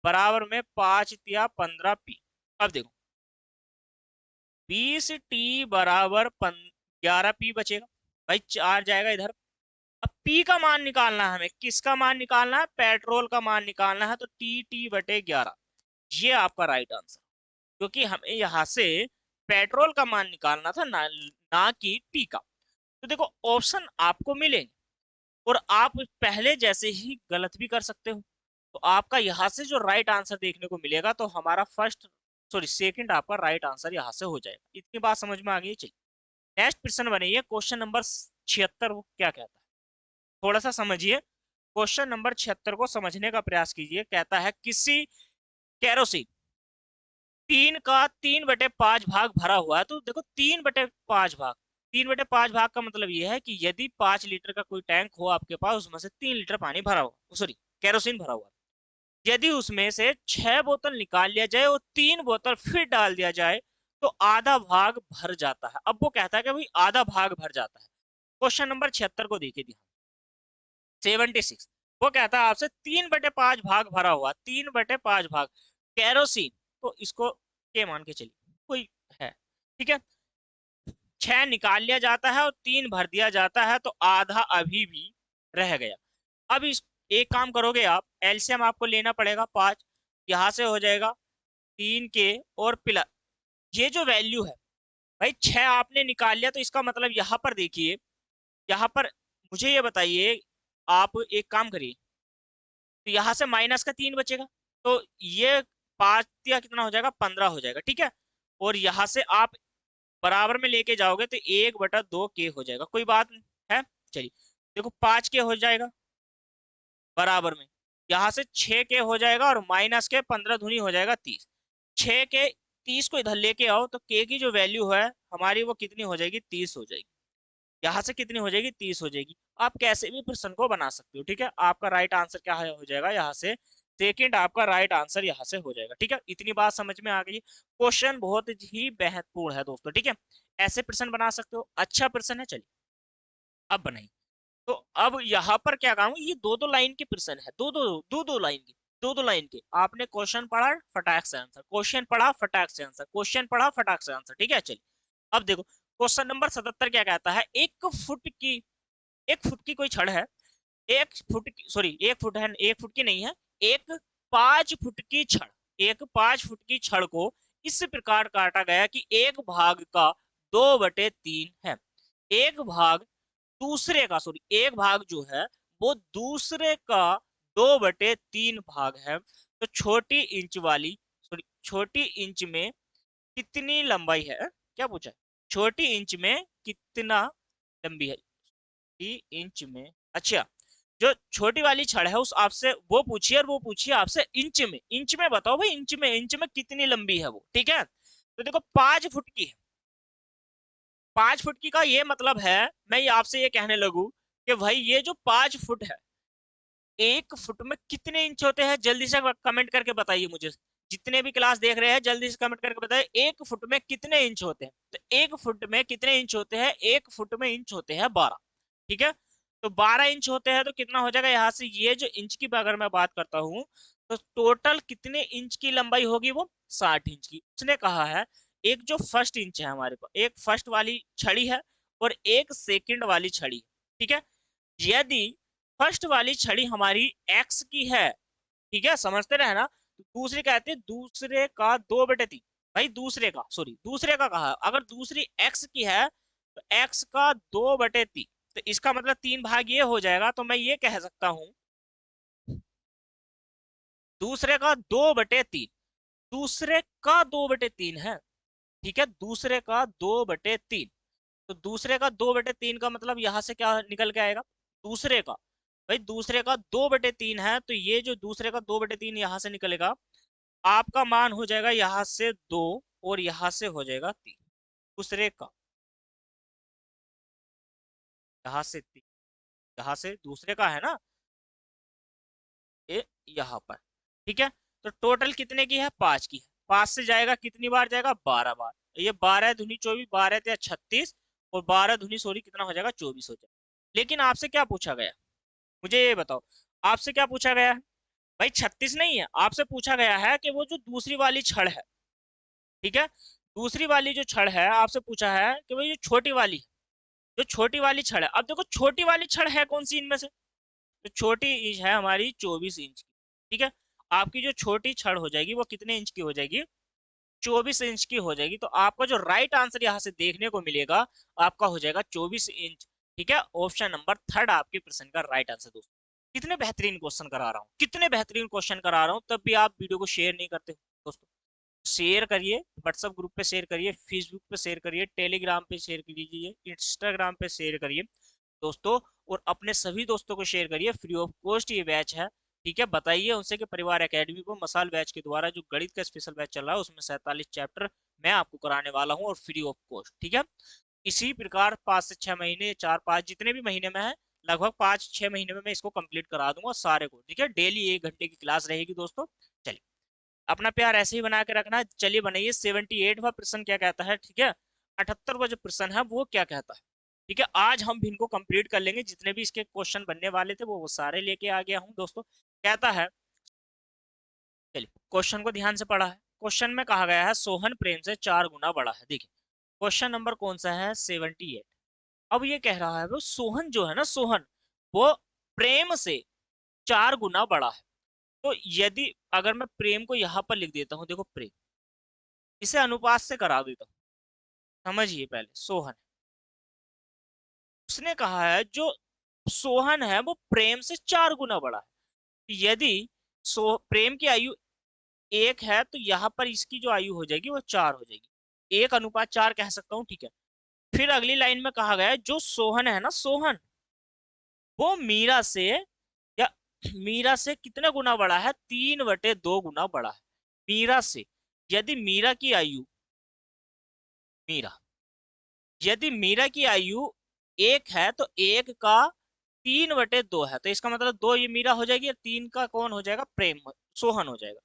बराबर में 5×3 = 15P। अब देखो 20T बराबर 11P बचेगा, भाई 4 जाएगा इधर। अब P का मान निकालना है हमें, किसका मान निकालना है, पेट्रोल का मान निकालना है, तो T/11, ये आपका राइट आंसर, क्योंकि हमें यहाँ से पेट्रोल का मान निकालना था, ना कि टी का। तो देखो ऑप्शन आपको मिलेंगे और आप पहले जैसे ही गलत भी कर सकते हो, तो आपका यहाँ से जो राइट आंसर देखने को मिलेगा, तो हमारा फर्स्ट सॉरी सेकंड आपका राइट आंसर यहाँ से हो जाएगा। इतनी बात समझ में आ गई, चाहिए नेक्स्ट प्रश्न बनाइए, क्वेश्चन नंबर 76 वो क्या कहता है, थोड़ा सा समझिए। क्वेश्चन नंबर 76 को समझने का प्रयास कीजिए। कहता है किसी केरोसिन 3 का 3/5 भाग भरा हुआ है, तो देखो 3/5 भाग, 3/5 भाग का मतलब ये है कि यदि 5 लीटर का कोई टैंक हो आपके पास, उसमें से 3 लीटर पानी भरा हुआ, सॉरी केरोसिन भरा हुआ, यदि उसमें से 6 बोतल निकाल लिया जाए और 3 बोतल फिर डाल दिया जाए तो आधा भाग भर जाता है। अब वो कहता है कि भाई आधा भाग भर जाता है। क्वेश्चन नंबर 76 को देखिए ध्यान, 76, वो कहता है आपसे 3/5 भाग भरा हुआ, 3/5 भाग केरोसिन, तो इसको के मान के चलिए कोई है। ठीक है, 6 निकाल लिया जाता है और 3 भर दिया जाता है, तो आधा अभी भी रह गया। अब इस एक काम करोगे आप, एलसीएम आपको लेना पड़ेगा 5, यहाँ से हो जाएगा 3 के और प्लस ये जो वैल्यू है, भाई 6 आपने निकाल लिया, तो इसका मतलब यहाँ पर देखिए, यहाँ पर मुझे ये बताइए, आप एक काम करिए, तो यहाँ से -का 3 बचेगा, तो ये 5 या कितना हो जाएगा, 15 हो जाएगा। ठीक है, और यहाँ से आप बराबर में लेके जाओगे तो 1/2 के हो जाएगा, कोई बात नहीं है। चलिए देखो 5 के हो जाएगा बराबर में, यहाँ से 6 के हो जाएगा और -के 15 दूनी हो जाएगा 30। 6 के 30 को इधर लेके आओ, तो के की जो वैल्यू है हमारी वो कितनी हो जाएगी, 30 हो जाएगी। यहाँ से कितनी हो जाएगी, 30 हो जाएगी। आप कैसे भी प्रश्न को बना सकते हो। ठीक है, आपका राइट आंसर क्या हो जाएगा, यहाँ से सेकंड आपका राइट आंसर यहाँ से हो जाएगा। ठीक है, इतनी बात समझ में आ गई। क्वेश्चन बहुत ही महत्वपूर्ण है दोस्तों। ठीक है, ऐसे प्रश्न बना सकते हो, अच्छा प्रश्न है। चलिए अब बनाइए। तो अब यहाँ पर क्या काम, ये दो दो लाइन के प्रश्न है, दो दो लाइन के। दो दो लाइन के। आपने क्वेश्चन पढ़ा, फटाक से आंसर, क्वेश्चन पढ़ा, फटाक से आंसर, क्वेश्चन पढ़ा, फटाक से आंसर। ठीक है, चलिए अब देखो क्वेश्चन नंबर 77 क्या कहता है। एक फुट की कोई छड़ है, एक फुट की, सॉरी एक फुट है, एक फुट की नहीं है, एक 5 फुट की छड़, एक 5 फुट की छड़ को इस प्रकार काटा गया कि एक भाग का 2/3 है। एक भाग दूसरे का, सॉरी एक भाग जो है वो दूसरे का 2/3 भाग है। तो छोटी इंच वाली, सॉरी छोटी इंच में कितनी लंबाई है, क्या पूछा है, छोटी इंच में कितना लंबी है, इंच में। अच्छा, जो छोटी वाली छड़ है उस आपसे वो पूछिए, और वो पूछिए आपसे इंच में, इंच में बताओ भाई, इंच में कितनी लंबी है वो। ठीक है, तो देखो 5 फुट की है, 5 फुट की का ये मतलब है, मैं ये आपसे ये कहने लगू कि भाई ये जो 5 फुट है, 1 फुट में कितने इंच होते हैं, जल्दी से कमेंट करके बताइए मुझे। जितने भी क्लास देख रहे हैं जल्दी से कमेंट करके बताइए, 1 फुट में कितने इंच होते हैं। तो 1 फुट में कितने इंच होते हैं, 1 फुट में इंच होते हैं 12। ठीक है, तो 12 इंच होते हैं तो कितना हो जाएगा यहाँ से, ये जो इंच की अगर मैं बात करता हूँ तो टोटल कितने इंच की लंबाई होगी, वो 60 इंच की। उसने कहा है एक जो फर्स्ट इंच है हमारे पास, एक फर्स्ट वाली छड़ी है और एक सेकंड वाली छड़ी। ठीक है, यदि फर्स्ट वाली छड़ी हमारी एक्स की है, ठीक है समझते रहे ना, तो दूसरी कहते हैं दूसरे का 2/3। भाई दूसरे का, सॉरी दूसरे का कहा, अगर दूसरी एक्स की है तो एक्स का 2/3, तो इसका मतलब 3 भाग ये हो जाएगा। तो मैं ये कह सकता हूं दूसरे का 2/3, दूसरे का 2/3 है। ठीक है, दूसरे का 2/3, तो दूसरे का 2/3 का मतलब यहां से क्या निकल के आएगा, दूसरे का, भाई दूसरे का 2/3 है तो ये जो दूसरे का 2/3 यहां से निकलेगा, आपका मान हो जाएगा यहाँ से 2 और यहाँ से हो जाएगा 3। दूसरे का यहाँ से 3, यहाँ से दूसरे का है ना ये, यहाँ पर। ठीक है, तो टोटल कितने की है, 5 की है। 5 से जाएगा कितनी बार जाएगा, 12 बार। ये 12 दूनी 24, 12 या 36, और 12 दूनी सॉरी कितना हो जाएगा, 24 हो जाएगा। लेकिन आपसे क्या पूछा गया, मुझे ये बताओ, आपसे क्या पूछा गया है, भाई 36 नहीं है, आपसे पूछा गया है कि वो जो दूसरी वाली छड़ है, ठीक है, दूसरी वाली जो छड़ है आपसे पूछा है कि भाई जो छोटी वाली, जो छोटी वाली छड़ है, अब देखो छोटी वाली छड़ है कौन सी इनमें से, तो छोटी इंच है हमारी 24 इंच की। ठीक है, आपकी जो छोटी छड़ हो जाएगी वो कितने इंच की हो जाएगी, 24 इंच की हो जाएगी। तो आपका जो राइट आंसर यहाँ से देखने को मिलेगा आपका हो जाएगा 24 इंच। ठीक है, ऑप्शन नंबर थर्ड आपके प्रश्न का राइट आंसर दोस्तों। कितने बेहतरीन क्वेश्चन करा रहा हूँ, कितने बेहतरीन क्वेश्चन करा रहा हूँ, तब भी आप वीडियो को शेयर नहीं करते दोस्तों। शेयर करिए, व्हाट्सएप ग्रुप पे शेयर करिए, फेसबुक पे शेयर करिए, टेलीग्राम पे शेयर कीजिए, इंस्टाग्राम पे शेयर करिए दोस्तों, और अपने सभी दोस्तों को शेयर करिए। फ्री ऑफ कॉस्ट ये बैच है। ठीक है, बताइए उनसे कि परिवार एकेडमी को मसाल बैच के द्वारा जो गणित का स्पेशल बैच चल रहा है उसमें 47 चैप्टर मैं आपको कराने वाला हूँ, और फ्री ऑफ कॉस्ट। ठीक है, इसी प्रकार 5 से 6 महीने, 4-5 जितने भी महीने में है, लगभग 5-6 महीने में मैं इसको कंप्लीट करा दूंगा सारे को। ठीक है, डेली 1 घंटे की क्लास रहेगी दोस्तों। चलिए, अपना प्यार ऐसे ही बना के रखना है। चलिए बनाइए 78वां प्रश्न क्या कहता है। ठीक है, 78वां जो प्रश्न है वो क्या कहता है। ठीक है, आज हम भी इनको कंप्लीट कर लेंगे, जितने भी इसके क्वेश्चन बनने वाले थे वो सारे लेके आ गया हूँ दोस्तों। कहता है, चलिए क्वेश्चन को ध्यान से पढ़ा है। क्वेश्चन में कहा गया है सोहन प्रेम से 4 गुना बड़ा है। देखिए क्वेश्चन नंबर कौन सा है, 78। अब ये कह रहा है वो सोहन जो है ना, सोहन वो प्रेम से 4 गुना बड़ा है। तो यदि अगर मैं प्रेम को यहाँ पर लिख देता हूँ, देखो प्रेम, इसे अनुपात से करा देता हूँ। समझिए पहले सोहन, उसने कहा है जो सोहन है वो प्रेम से 4 गुना बड़ा है। यदि प्रेम की आयु 1 है तो यहाँ पर इसकी जो आयु हो जाएगी वो 4 हो जाएगी, 1:4 कह सकता हूँ। ठीक है, फिर अगली लाइन में कहा गया है जो सोहन है ना, सोहन वो मीरा से, या मीरा से कितने गुना बड़ा है, 3/2 गुना बड़ा है मीरा से। यदि मीरा की आयु, मीरा, यदि मीरा की आयु 1 है तो 1 का 3/2 है, तो इसका मतलब 2 ये मीरा हो जाएगी, और 3 का कौन हो जाएगा, प्रेम, सोहन हो जाएगा।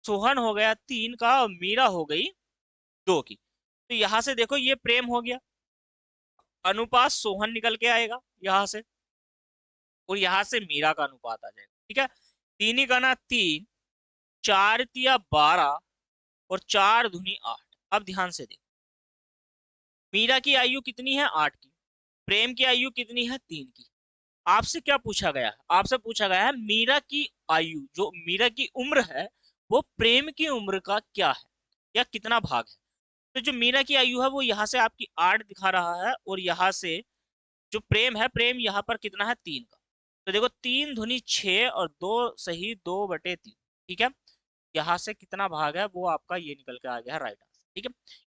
सोहन हो गया 3 का और मीरा हो गई 2 की। तो यहां से देखो ये प्रेम हो गया, अनुपात सोहन निकल के आएगा यहाँ से, और यहाँ से मीरा का अनुपात आ जाएगा। ठीक है, 3 ही का ना 3, 4 तिया 12 और 4 दूनी 8। अब ध्यान से देखो, मीरा की आयु कितनी है? 8 की। प्रेम की आयु कितनी है? 3 की। आपसे क्या पूछा गया है? आपसे पूछा गया है मीरा की आयु, जो मीरा की उम्र है वो प्रेम की उम्र का क्या है या कितना भाग है। तो जो मीरा की आयु है वो यहाँ से आपकी 8 दिखा रहा है, और यहाँ से जो प्रेम है, प्रेम यहाँ पर कितना है? 3 का। तो देखो 3 धुनी 6 और 2 सही 2/3। ठीक है, यहाँ से कितना भाग है वो आपका ये निकल के आ गया है राइट आंसर। ठीक है,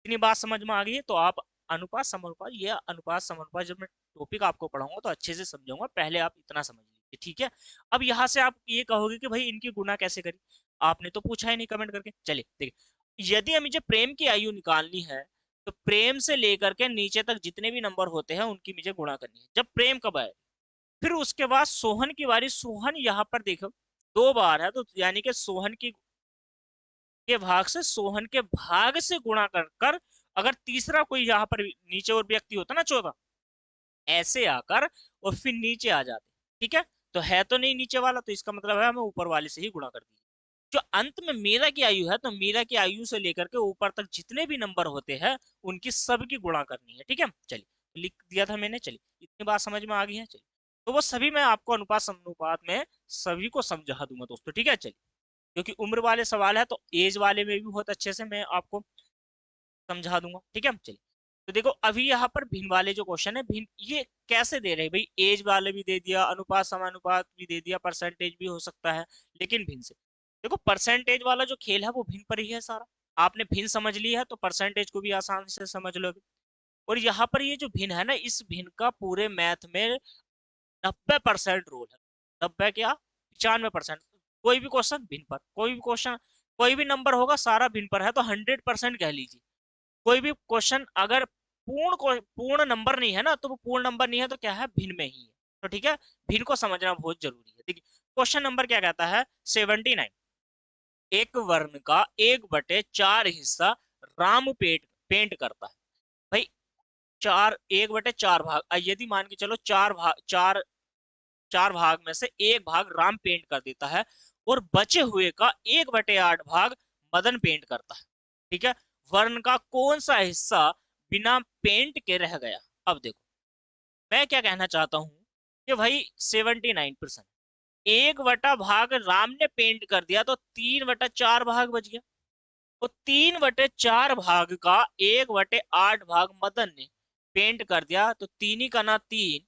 इतनी बात समझ में आ गई है। तो आप अनुपात समनुपात, ये अनुपात समनुपात जब मैं टॉपिक आपको पढ़ाऊंगा तो अच्छे से समझाऊंगा, पहले आप इतना समझ लीजिए। ठीक है, अब यहाँ से आप ये कहोगे कि भाई इनकी गुणा कैसे करी, आपने तो पूछा ही नहीं कमेंट करके। चलिए देखिए, यदि हमें जो प्रेम की आयु निकालनी है तो प्रेम से लेकर के नीचे तक जितने भी नंबर होते हैं उनकी मुझे गुणा करनी है। जब प्रेम कब आए, फिर उसके बाद सोहन की बारी। सोहन यहाँ पर देखो 2 बार है, तो यानी कि सोहन की के भाग से, सोहन के भाग से गुणा कर कर अगर तीसरा कोई यहाँ पर नीचे और व्यक्ति होता ना, चौथा, ऐसे आकर और फिर नीचे आ जाते। ठीक है, तो है तो नहीं नीचे वाला, तो इसका मतलब है हमें ऊपर वाले से ही गुणा कर दिया। जो अंत में मीरा की आयु है, तो मीरा की आयु से लेकर के ऊपर तक जितने भी नंबर होते हैं उनकी सबकी गुणा करनी है। ठीक है, चलिए लिख दिया था मैंने। चलिए इतनी बात समझ में आ गई है। चलिए, तो वो सभी मैं आपको अनुपात समानुपात में सभी को समझा दूंगा दोस्तों। ठीक है, चलिए, क्योंकि उम्र वाले सवाल है तो एज वाले में भी बहुत अच्छे से मैं आपको समझा दूंगा। ठीक है, चलिए, तो देखो अभी यहाँ पर भिन्न वाले जो क्वेश्चन है, भिन्न ये कैसे दे रहे हैं भाई? एज वाले भी दे दिया, अनुपात समानुपात भी दे दिया, परसेंटेज भी हो सकता है, लेकिन भिन्न से। देखो परसेंटेज वाला जो खेल है वो भिन्न पर ही है सारा। आपने भिन्न समझ लिया है तो परसेंटेज को भी आसान से समझ लोगे। और यहाँ पर ये जो भिन्न है ना, इस भिन्न का पूरे मैथ में 90% रोल है। 90 क्या, 95%। कोई भी क्वेश्चन भिन्न पर, कोई भी क्वेश्चन, कोई भी नंबर होगा सारा भिन्न पर है, तो 100% कह लीजिए। कोई भी क्वेश्चन अगर पूर्ण नंबर नहीं है ना, तो वो पूर्ण नंबर नहीं है, तो क्या है? भिन्न में ही है। तो ठीक है, भिन्न को समझना बहुत जरूरी है। देखिए क्वेश्चन नंबर क्या कहता है? 79। एक वर्ण का 1/4 हिस्सा राम पेंट करता है। भाई चार, 1/4 भाग, यदि मान के चलो चार भाग में से एक भाग राम पेंट कर देता है, और बचे हुए का 1/8 भाग मदन पेंट करता है। ठीक है, वर्ण का कौन सा हिस्सा बिना पेंट के रह गया? अब देखो मैं क्या कहना चाहता हूं कि भाई 79%, 1 भाग राम ने पेंट कर दिया तो 3/4 भाग बच गया। तो 3/4 भाग का 1/8 भाग मदन ने पेंट कर दिया, तो तीन ही का ना 3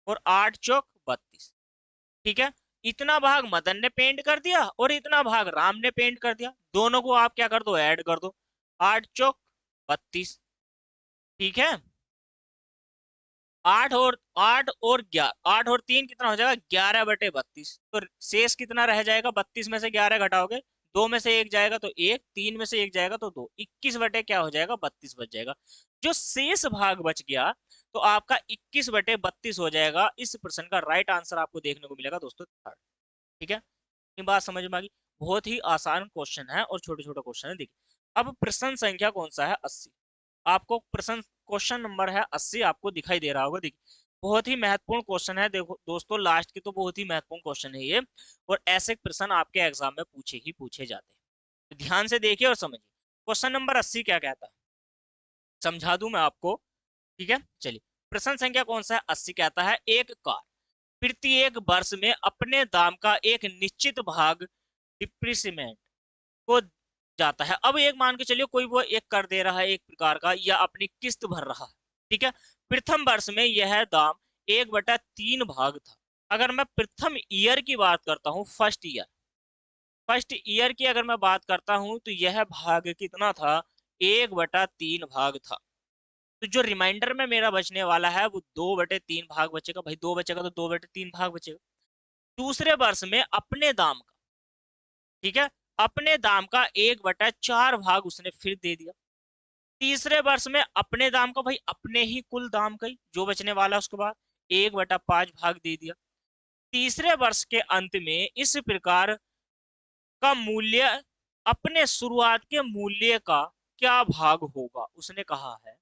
और 8 चौक 32। ठीक है, इतना भाग मदन ने पेंट कर दिया और इतना भाग राम ने पेंट कर दिया, दोनों को आप क्या कर दो? ऐड कर दो। 8 चौक 32। ठीक है, 8 और 3 कितना हो जाएगा? 11/32। तो शेष कितना रह जाएगा? 32 में से 11 घटाओगे, 2 में से 1 जाएगा तो 1, 3 में से 1 जाएगा तो 2, 21 बटे क्या हो जाएगा? 32 बच जाएगा। जो शेष भाग बच गया तो आपका 21/32 हो जाएगा। इस प्रश्न का राइट आंसर आपको देखने को मिलेगा दोस्तों थर्ड। ठीक है, ये बात समझ में आ गई। बहुत ही आसान क्वेश्चन है और छोटे छोटे क्वेश्चन है। देखिए अब प्रश्न संख्या कौन सा है? 80। आपको प्रश्न क्वेश्चन नंबर है 80 आपको दिखाई दे रहा होगा। देखिए बहुत ही महत्वपूर्ण क्वेश्चन है। देखो दोस्तों लास्ट की तो बहुत ही महत्वपूर्ण क्वेश्चन है ये, और ऐसे प्रश्न आपके एग्जाम में पूछे ही पूछे जाते हैं। तो ध्यान से देखिए और समझिए क्वेश्चन नंबर 80 क्या कहता है, समझा दूं मैं आपको। ठीक है, चलिए प्रश्न संख्या कौन सा है? 80 कहता है एक कार प्रत्येक वर्ष में अपने दाम का एक निश्चित भाग डिप्रिसिएंट को जाता है। अब एक मान के चलिए कोई वो एक कर दे रहा है एक प्रकार का, या अपनी किस्त भर रहा है। ठीक है, प्रथम वर्ष में यह दाम 1/3 भाग था। अगर मैं प्रथम ईयर की बात करता हूँ, फर्स्ट ईयर की अगर मैं बात करता हूँ, तो यह भाग कितना था? 1/3 भाग था। तो जो रिमाइंडर में मेरा बचने वाला है वो 2/3 भाग बचेगा। भाई 2 बचेगा तो 2/3 भाग बचेगा। दूसरे वर्ष में अपने दाम का, ठीक है, अपने दाम का 1/4 भाग उसने फिर दे दिया। तीसरे वर्ष में अपने दाम का, भाई अपने ही कुल दाम का ही जो बचने वाला है उसके बाद 1/5 भाग दे दिया। तीसरे वर्ष के अंत में इस प्रकार का मूल्य अपने शुरुआत के मूल्य का क्या भाग होगा? उसने कहा है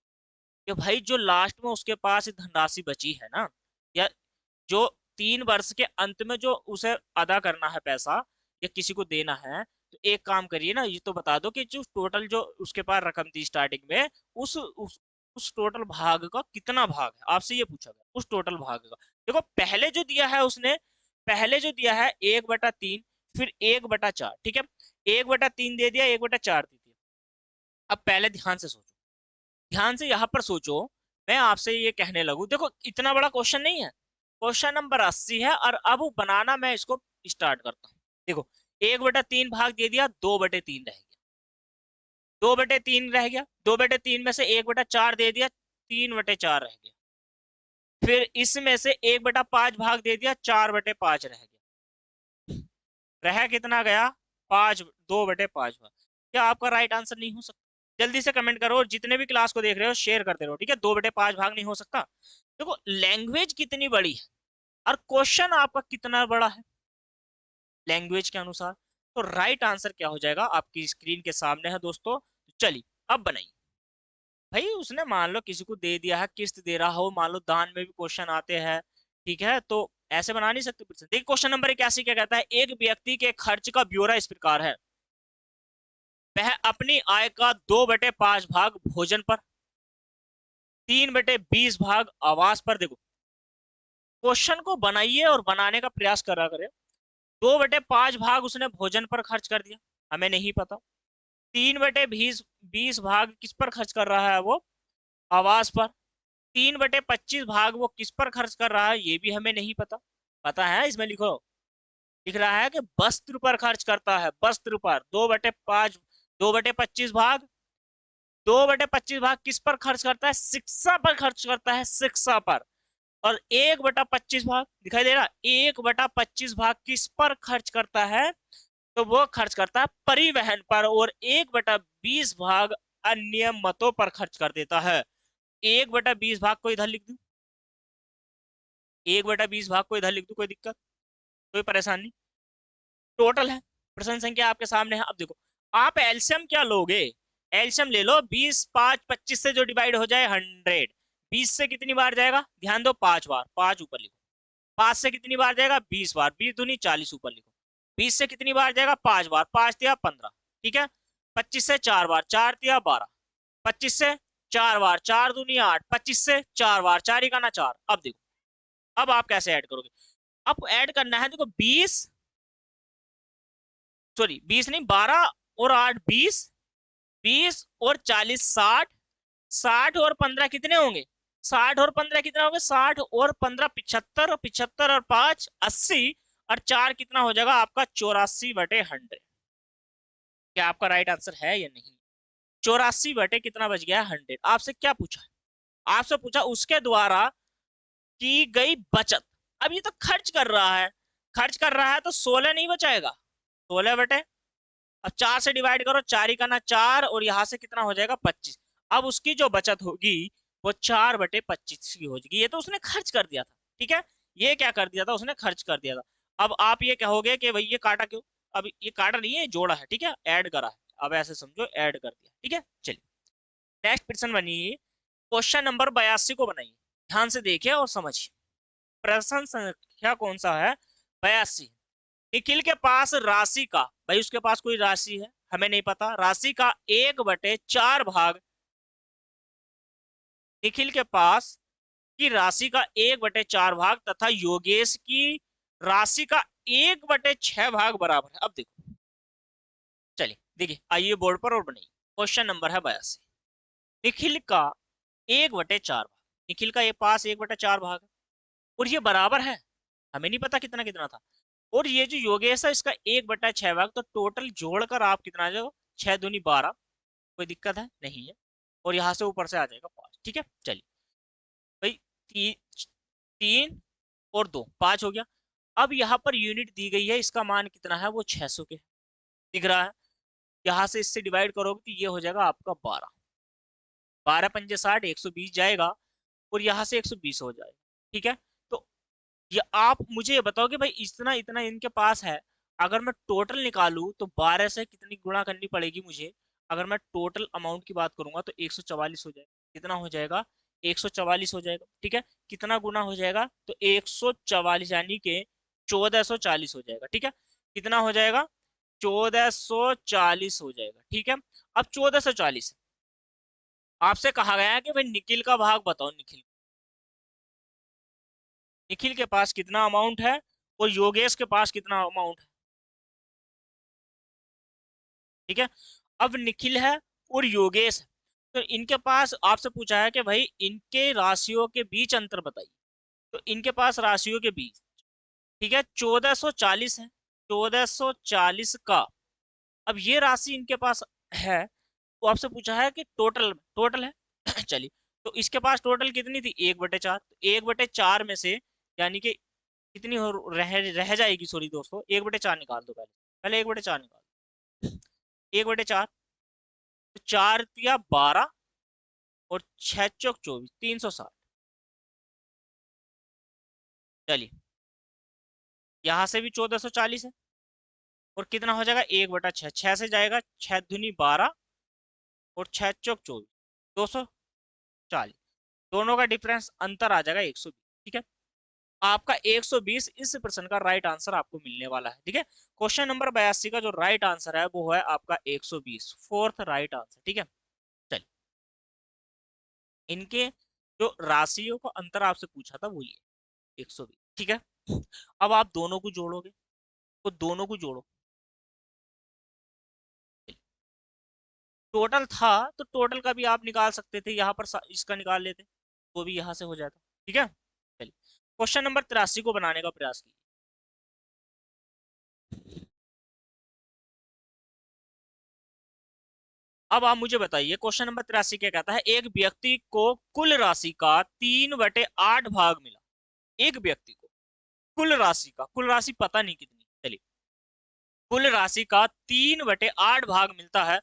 कि भाई जो लास्ट में उसके पास धनराशि बची है ना, या जो 3 वर्ष के अंत में जो उसे अदा करना है पैसा, या किसी को देना है, तो एक काम करिए ना, ये तो बता दो कि जो टोटल जो उसके पास रकम थी स्टार्टिंग में, उस टोटल भाग का कितना भाग है, आपसे ये पूछा गया, उस टोटल भाग का। देखो पहले जो दिया है उसने, पहले जो दिया है 1/3, फिर 1/4, ठीक है, 1/3 दे दिया, 1/4 दे दिया। अब पहले ध्यान से सोचो, ध्यान से यहाँ पर सोचो, मैं आपसे ये कहने लगूं, देखो इतना बड़ा क्वेश्चन नहीं है, क्वेश्चन नंबर 80 है, और अब बनाना मैं इसको स्टार्ट करता हूँ। देखो 1/3 भाग दे दिया, 2/3 रह गया, 2/3 रह गया, 2/3 में से 1/4 दे दिया, 3/4 रह गया, फिर इसमें से 1/5 भाग दे दिया, 4/5 रह गया, रह कितना गया, 5, 2/5 भाग। क्या आपका राइट आंसर नहीं हो सकता? जल्दी से कमेंट करो, और जितने भी क्लास को देख रहे हो शेयर करते रहो, ठीक है। 2/5 भाग नहीं हो सकता। देखो लैंग्वेज कितनी बड़ी है और क्वेश्चन आपका कितना बड़ा है लैंग्वेज के अनुसार, तो राइट आंसर क्या हो जाएगा आपकी स्क्रीन के सामने है दोस्तों। चलिए अब बनाइए। भाई उसने मान लो किसी को दे दिया है, किस्त दे रहा हो, मान लो दान में भी क्वेश्चन आते हैं, ठीक है, तो ऐसे बना नहीं सकते। देखिए क्वेश्चन नंबर 81 क्या कहता है, एक व्यक्ति के खर्च का ब्यौरा इस प्रकार है, वह अपनी आय का 2/5 भाग भोजन पर, 3/20 भाग आवास पर, देखो क्वेश्चन को बनाइए और बनाने का प्रयास करा करें। 2/5 भाग उसने भोजन पर खर्च कर दिया, हमें नहीं पता। 3/20 भाग किस पर खर्च कर रहा है वो, आवास पर। 3/25 भाग वो किस पर खर्च कर रहा है, ये भी हमें नहीं पता। पता है इसमें लिखो, लिख रहा है कि वस्त्र पर खर्च करता है, वस्त्र पर। 2/5, 2/25 भाग, 2/25 भाग किस पर खर्च करता है, शिक्षा पर खर्च करता है, शिक्षा पर। और 1/25 भाग दिखाई दे रहा, 1/25 भाग किस पर खर्च करता है, तो वो खर्च करता है परिवहन पर, और 1/20 भाग अन्य मतों पर खर्च कर देता है। 1/20 भाग को इधर लिख दूं, 1/20 भाग को इधर लिख दूं, कोई दिक्कत, कोई परेशानी? टोटल है, प्रश्न संख्या आपके सामने है। अब देखो आप एलसीएम क्या लोगे, एलसीएम ले लो, 20, 5, 25 से जो डिवाइड हो जाए 100। 20 से कितनी बार जाएगा, ध्यान दो, 5 बार, 5 ऊपर लिखो। 5 से कितनी बार जाएगा, 20 बार, 20 दूनी 40 ऊपर लिखो। 20 से कितनी बार जाएगा, 5 बार, 5 दिया 15, ठीक है। 25 से 4 बार, 4 दिया 12, 25 से 4 बार, 4 दूनी 8, 25 से 4 बार, 4 ही का ना 4। अब देखो अब आप कैसे ऐड करोगे, अब ऐड करना है, देखो 20, सॉरी 20 नहीं, 12 और 8 20, 20 और 40 60, 60 और 15 कितने होंगे, 60 और 15 कितना होंगे, 60 और 15 75, 75 और 5 80, और 4 कितना हो जाएगा आपका 84/100। क्या आपका राइट आंसर है या नहीं? 84 कितना बच गया, 100। आपसे क्या पूछा, आपसे पूछा उसके द्वारा की गई बचत। अब ये तो खर्च कर रहा है, खर्च कर रहा है तो 16 नहीं बचाएगा, 16 अब 4 से डिवाइड करो, 4 ही का ना 4, और यहां से कितना हो जाएगा 25। अब उसकी जो बचत होगी वो 4/25 की हो जाएगी, ये तो उसने खर्च कर दिया था, ठीक है, ये क्या कर दिया था, उसने खर्च कर दिया था। अब आप ये कहोगे कि भाई ये काटा क्यों, अब ये काटा नहीं है, जोड़ा है, ठीक है, ऐड करा है, अब ऐसे समझो ऐड कर दिया, ठीक है। चलिए नेक्स्ट प्रश्न बनिए, क्वेश्चन नंबर 82 को बनाइए, ध्यान से देखिए और समझिए। प्रश्न संख्या कौन सा है, 82। निखिल के पास राशि का, भाई उसके पास कोई राशि है, हमें नहीं पता, राशि का 1/4 भाग, निखिल के पास की राशि का 1/4 भाग तथा योगेश की राशि का 1/6 भाग बराबर है। अब देखो, चलिए देखिए, आइए बोर्ड पर और बनाइए। क्वेश्चन नंबर है 82। निखिल का 1/4 भाग, निखिल का ये पास 1/4 भाग है, और ये बराबर है, हमें नहीं पता कितना कितना था। और ये जो योगेश है इसका 1/6 भाग, तो टोटल जोड़कर आप कितना आ जाएगा, 6 दूनी 12, कोई दिक्कत है नहीं है, और यहाँ से ऊपर से आ जाएगा 5, ठीक है। चलिए भाई 3 और 2 5 हो गया। अब यहाँ पर यूनिट दी गई है, इसका मान कितना है, वो 600 के दिख रहा है। यहाँ से इससे डिवाइड करोगे तो ये हो जाएगा आपका 12, 12 पंजे 60, 120 जाएगा, और यहाँ से 120 हो जाएगा, ठीक है। तो ये आप मुझे ये बताओ कि भाई इतना इतना इनके पास है, अगर मैं टोटल निकालूं तो 12 से कितनी गुणा करनी पड़ेगी मुझे, अगर मैं टोटल अमाउंट की बात करूंगा तो 144 हो जाएगा, कितना हो जाएगा, 144 हो जाएगा, ठीक है। कितना गुना हो जाएगा, तो 144 यानी कि 1440 हो जाएगा, ठीक है। कितना हो जाएगा, 1440 हो जाएगा। ठीक है, अब 1440 आपसे कहा गया है कि भाई निखिल का भाग बताओ। निखिल, निखिल के पास कितना अमाउंट है और योगेश के पास कितना अमाउंट है। ठीक है, अब निखिल है और योगेश है, तो इनके पास आपसे पूछा है कि भाई इनके राशियों के बीच अंतर बताइए। तो इनके पास राशियों के बीच, ठीक है, 1440 है। 1440 का, अब ये राशि इनके पास है, तो आपसे पूछा है कि टोटल, टोटल है। चलिए, तो इसके पास टोटल कितनी थी, 1/4। 1/4 में से यानी कि कितनी हो रह जाएगी, सॉरी दोस्तों, 1/4 निकाल दो। पहले पहले 1/4 निकाल दो। 1/4, तो 4 या 12 और 6 चौक 24, 360। चलिए, यहाँ से भी 1440 है, और कितना हो जाएगा, 1/6, 6 से जाएगा, 6 दूनी 12 और 6 चौक 24, 240। दोनों का डिफरेंस अंतर आ जाएगा 120। ठीक है, आपका 120 इस प्रश्न का राइट आंसर आपको मिलने वाला है। ठीक है, क्वेश्चन नंबर 82 का जो राइट आंसर है वो है आपका 120, फोर्थ राइट आंसर। ठीक है, चलिए, इनके जो राशियों का अंतर आपसे पूछा था वो ये 120। ठीक है, अब आप दोनों को जोड़ोगे, तो दोनों को जोड़ो। टोटल था तो टोटल का भी आप निकाल सकते थे, यहाँ पर इसका निकाल लेते तो भी यहाँ से हो जाता। ठीक है, चलिए, क्वेश्चन नंबर 83 को बनाने का प्रयास कीजिए। अब आप मुझे बताइए, क्वेश्चन नंबर 83 क्या कहता है, एक व्यक्ति को कुल राशि का 3/8 भाग मिला। एक व्यक्ति को कुल राशि का, कुल राशि पता नहीं कितनी, चलिए, कुल राशि का 3/8 भाग मिलता है।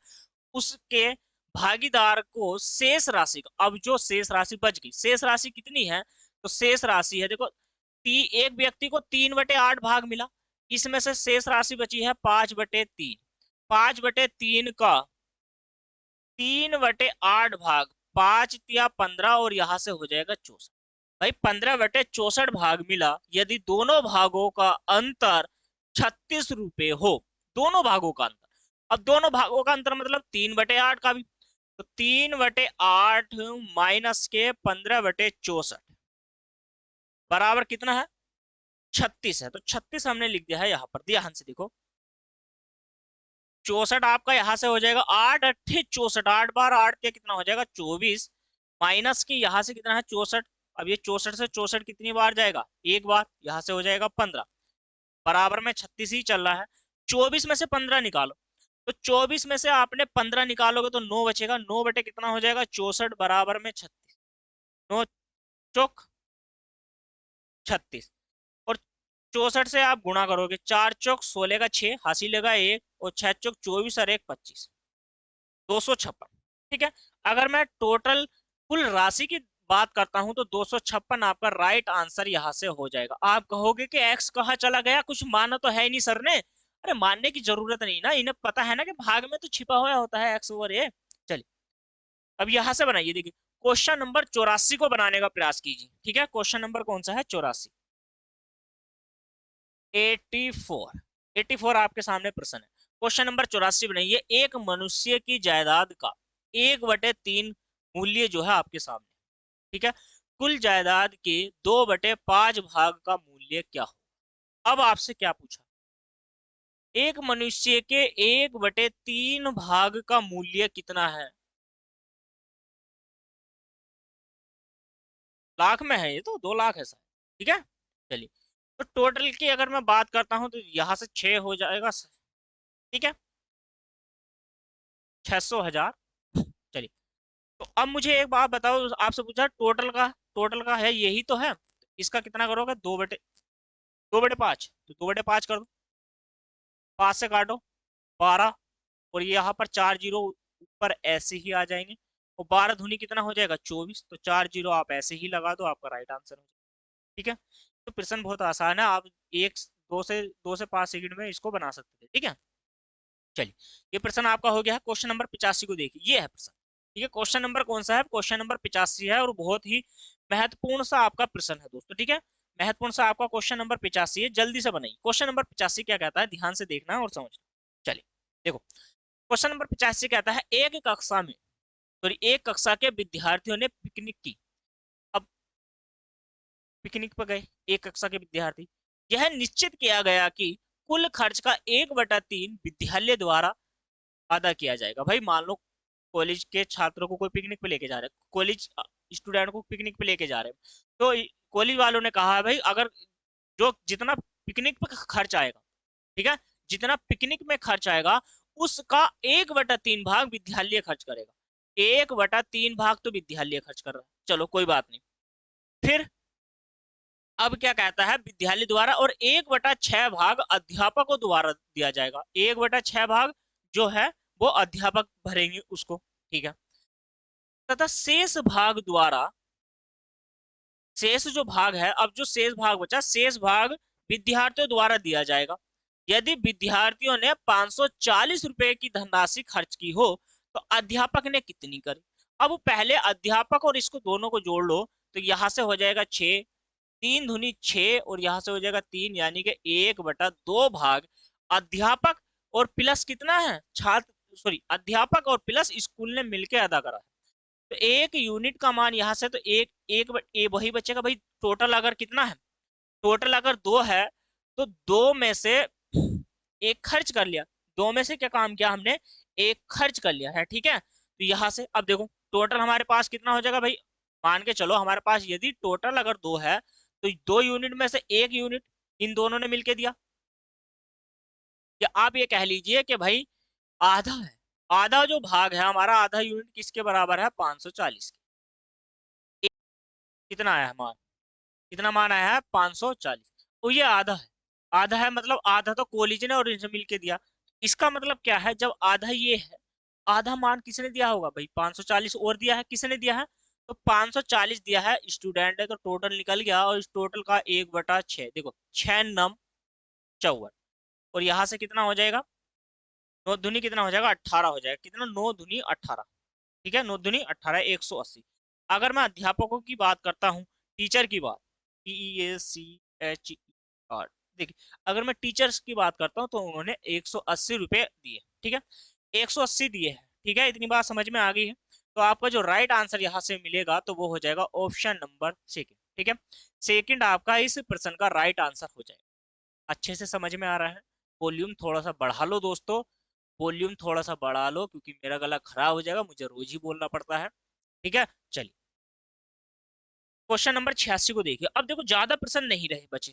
उसके भागीदार को शेष राशि का, अब जो शेष राशि बच गई, शेष राशि कितनी है, तो शेष राशि है, देखो, एक व्यक्ति को 3/8 भाग मिला, इसमें से शेष राशि बची है 5/3। 5/3 का 3/8 भाग, 5 या 15 और यहाँ से हो जाएगा 64। भाई 15/64 भाग मिला यदि दोनों भागों का अंतर 36 रुपए हो। दोनों भागों का अंतर, अब दोनों भागों का अंतर मतलब 3/8 का भी, तो 3/8 माइनस के 15/64 बराबर कितना है, 36 है। तो 36 हमने लिख दिया है यहाँ पर, ध्यान से देखो। 64 आपका यहाँ से हो जाएगा 8 8 64, 8 बार 8 के कितना हो जाएगा 24, माइनस की यहाँ से कितना है 64। अब ये 64 से 64 कितनी बार जाएगा, एक बार, यहाँ से हो जाएगा 15, बराबर में 36 ही चल रहा है। 24 में से 15 निकालो, तो 24 में से आपने 15 निकालोगे तो 9 बचेगा, 9 बटे कितना हो जाएगा 64, बराबर में 36। 9 चौक 36, और 64 से आप गुणा करोगे, 4 चौक 16 का 6, हासिल लगा 1, और 6 चौक 24 और 1 25, 256। ठीक है, अगर मैं टोटल कुल राशि की बात करता हूं तो 256 आपका राइट आंसर यहां से हो जाएगा। आप कहोगे कि एक्स कहाँ चला गया, कुछ माना तो है नहीं सर ने। अरे मानने की जरूरत नहीं ना, इन्हें पता है ना कि भाग में तो छिपा हुआ होता है एक्स ओवर ए। चलिए, अब यहां से बनाइए, देखिए, क्वेश्चन नंबर 84 को बनाने का प्रयास कीजिए। ठीक है, क्वेश्चन नंबर कौन सा है, 84, 84, 84 आपके सामने प्रश्न है। क्वेश्चन नंबर 84 बनाइए, एक मनुष्य की जायदाद का 1/3 मूल्य जो है आपके सामने। ठीक है, कुल जायदाद के 2/5 भाग का मूल्य क्या हो। अब आपसे क्या पूछा, एक मनुष्य के 1/3 भाग का मूल्य कितना है। लाख में है ये, तो 2 लाख है सर। ठीक है, चलिए, तो टोटल की अगर मैं बात करता हूं तो यहां से 6 हो जाएगा। ठीक है, 600,000। चलिए, तो अब मुझे एक बात बताओ, आपसे पूछा टोटल का, टोटल का है यही तो है, इसका कितना करोगे, 2/5, तो 2/5 कर दो, 5 से काटो 12, और ये यहाँ पर 4 जीरो ऊपर ऐसे ही आ जाएंगे, और 12 धुनी कितना हो जाएगा 24, तो 4 जीरो आप ऐसे ही लगा दो, आपका राइट आंसर हो जाएगा। ठीक है, तो प्रश्न बहुत आसान है, आप एक 2 से 5 सेकंड में इसको बना सकते थे। ठीक है, चलिए, ये प्रश्न आपका हो गया है। क्वेश्चन नंबर 85 को देखिए, ये है प्रश्न। ठीक है, क्वेश्चन नंबर कौन सा है, क्वेश्चन नंबर 85 है, और बहुत ही महत्वपूर्ण सा आपका प्रश्न है दोस्तों। ठीक है, महत्वपूर्ण सा आपका क्वेश्चन नंबर 85 है, जल्दी से बनाइए। क्वेश्चन नंबर 85 क्या कहता है, ध्यान से देखना और समझना। चलिए देखो, क्वेश्चन नंबर 85 कहता है, एक कक्षा में, सॉरी, एक कक्षा के विद्यार्थियों ने पिकनिक की। अब पिकनिक पर गए एक कक्षा के विद्यार्थी, यह निश्चित किया गया कि कुल खर्च का 1/3 विद्यालय द्वारा अदा किया जाएगा। भाई मान लो कॉलेज के छात्रों को कोई पिकनिक पे लेके जा रहे हैं, कॉलेज स्टूडेंट को पिकनिक पे लेके जा रहे हैं, तो कॉलेज वालों ने कहा है भाई अगर जो जितना पिकनिक पे खर्च आएगा, ठीक है, जितना पिकनिक में खर्च आएगा उसका 1/3 भाग विद्यालय खर्च करेगा। 1/3 भाग तो विद्यालय खर्च कर रहा है, चलो कोई बात नहीं। फिर अब क्या कहता है, विद्यालय द्वारा, और 1/6 भाग अध्यापकों द्वारा दिया जाएगा। 1/6 भाग जो है वो अध्यापक भरेंगे उसको, ठीक है। तथा शेष भाग द्वारा, शेष जो भाग है, अब जो शेष भाग बचा, शेष भाग विद्यार्थियों द्वारा दिया जाएगा। यदि विद्यार्थियों ने 540 रुपए की धनराशि खर्च की हो तो अध्यापक ने कितनी करी। अब पहले अध्यापक और इसको दोनों को जोड़ लो, तो यहां से हो जाएगा 6, 3 दूनी 6, और यहां से हो जाएगा 3, यानी कि 1/2 भाग अध्यापक और प्लस कितना है छात्र, सॉरी, अध्यापक और प्लस स्कूल ने मिलकर अदा करा। तो एक यूनिट का मान यहाँ से तो एक एक वही बचेगा भाई। टोटल अगर कितना है, टोटल अगर 2 है तो 2 में से एक खर्च कर लिया। 2 में से क्या काम किया हमने, एक खर्च कर लिया है, ठीक है। तो यहाँ से अब देखो टोटल हमारे पास कितना हो जाएगा भाई, मान के चलो हमारे पास यदि टोटल अगर 2 है तो 2 यूनिट में से एक यूनिट इन दोनों ने मिलके दिया, या आप ये कह लीजिए कि भाई आधा है। आधा जो भाग है हमारा, आधा यूनिट किसके बराबर है, 540 के। कितना आया मान, कितना मान आया है, 540। तो ये आधा है, आधा है मतलब आधा तो कॉलेज ने और इनसे मिलके दिया। इसका मतलब क्या है, जब आधा ये है, आधा मान किसने दिया होगा भाई, 540 और दिया है, किसने दिया है, तो 540 दिया है स्टूडेंट है, तो टोटल निकल गया। और इस टोटल का 1/6, देखो 6×9 = 54, और यहाँ से कितना हो जाएगा, 9 दूनी कितना हो जाएगा, 18 हो जाएगा। कितना, 9 दूनी 18, ठीक है, 9 दूनी 18, 180। अगर मैं अध्यापकों की बात करता हूँ, टीचर की बात, TEACHER, देखिए अगर मैं टीचर्स की बात करता हूँ तो उन्होंने 180 रुपए दिए, ठीक है, 180 दिए हैं, ठीक है, इतनी बात समझ में आ गई है। तो आपका जो राइट आंसर यहाँ से मिलेगा तो वो हो जाएगा ऑप्शन नंबर सेकंड, ठीक है। सेकंड आपका इस प्रश्न का राइट आंसर हो जाएगा। अच्छे से समझ में आ रहा है। वॉल्यूम थोड़ा सा बढ़ा लो दोस्तों, वॉल्यूम थोड़ा सा बढ़ा लो, क्योंकि मेरा गला खराब हो जाएगा, मुझे रोज ही बोलना पड़ता है, ठीक है। चलिए क्वेश्चन नंबर 86 को देखिए। अब देखो ज्यादा प्रश्न नहीं रहे बचे,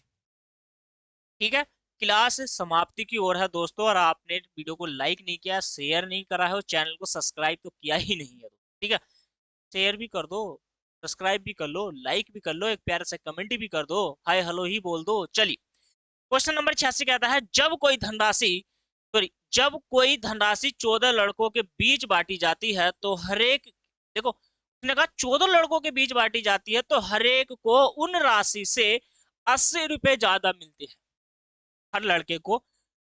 ठीक है। क्लास समाप्ति की ओर है दोस्तों, और आपने वीडियो को लाइक नहीं किया, शेयर नहीं करा है और चैनल को सब्सक्राइब तो किया ही नहीं है, ठीक है। शेयर भी कर दो, सब्सक्राइब भी कर लो, लाइक भी कर लो, एक प्यारा सा कमेंट भी कर दो, हाय हेलो ही बोल दो। चलिए क्वेश्चन नंबर 86 कहता है, जब कोई धनराशि, सॉरी, जब कोई धनराशि 14 लड़कों के बीच बांटी जाती है तो हरेक, देखो उसने कहा 14 लड़कों के बीच बांटी जाती है तो हरेक को उन राशि से 80 रुपए ज्यादा मिलते हैं। हर लड़के को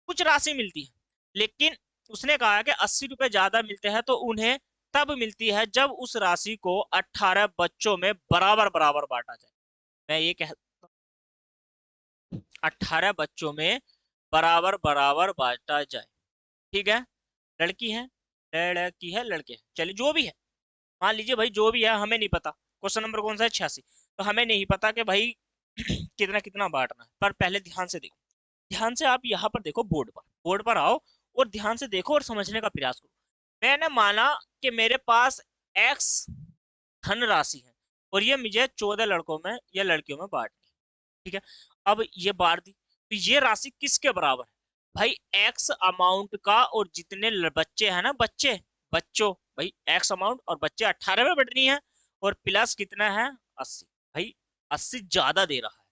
कुछ राशि मिलती है, लेकिन उसने कहा कि 80 रुपए ज्यादा मिलते हैं, तो उन्हें तब मिलती है जब उस राशि को 18 बच्चों में बराबर बराबर बांटा जाए। मैं ये कह 18 बच्चों में बराबर बराबर बांटा जाए, ठीक है। लड़की है, लड़की है, लड़के हैं, चलिए जो भी है, मान लीजिए भाई जो भी है, हमें नहीं पता क्वेश्चन नंबर कौन सा है, 86, तो हमें नहीं पता कि भाई कितना कितना बांटना है। पर पहले ध्यान से देखो, ध्यान से आप यहाँ पर देखो, बोर्ड पर, बोर्ड पर आओ और ध्यान से देखो और समझने का प्रयास करो। मैंने माना कि मेरे पास एक्स धन राशि है और ये मुझे 14 लड़कों में या लड़कियों में बांटनी है, ठीक है। अब ये बांट दी तो ये राशि किसके बराबर है, भाई एक्स अमाउंट का, और जितने बच्चे हैं ना, बच्चे, बच्चों, भाई एक्स अमाउंट और बच्चे 18 में बटनी है, और प्लस कितना है, 80। भाई 80 ज्यादा दे रहा है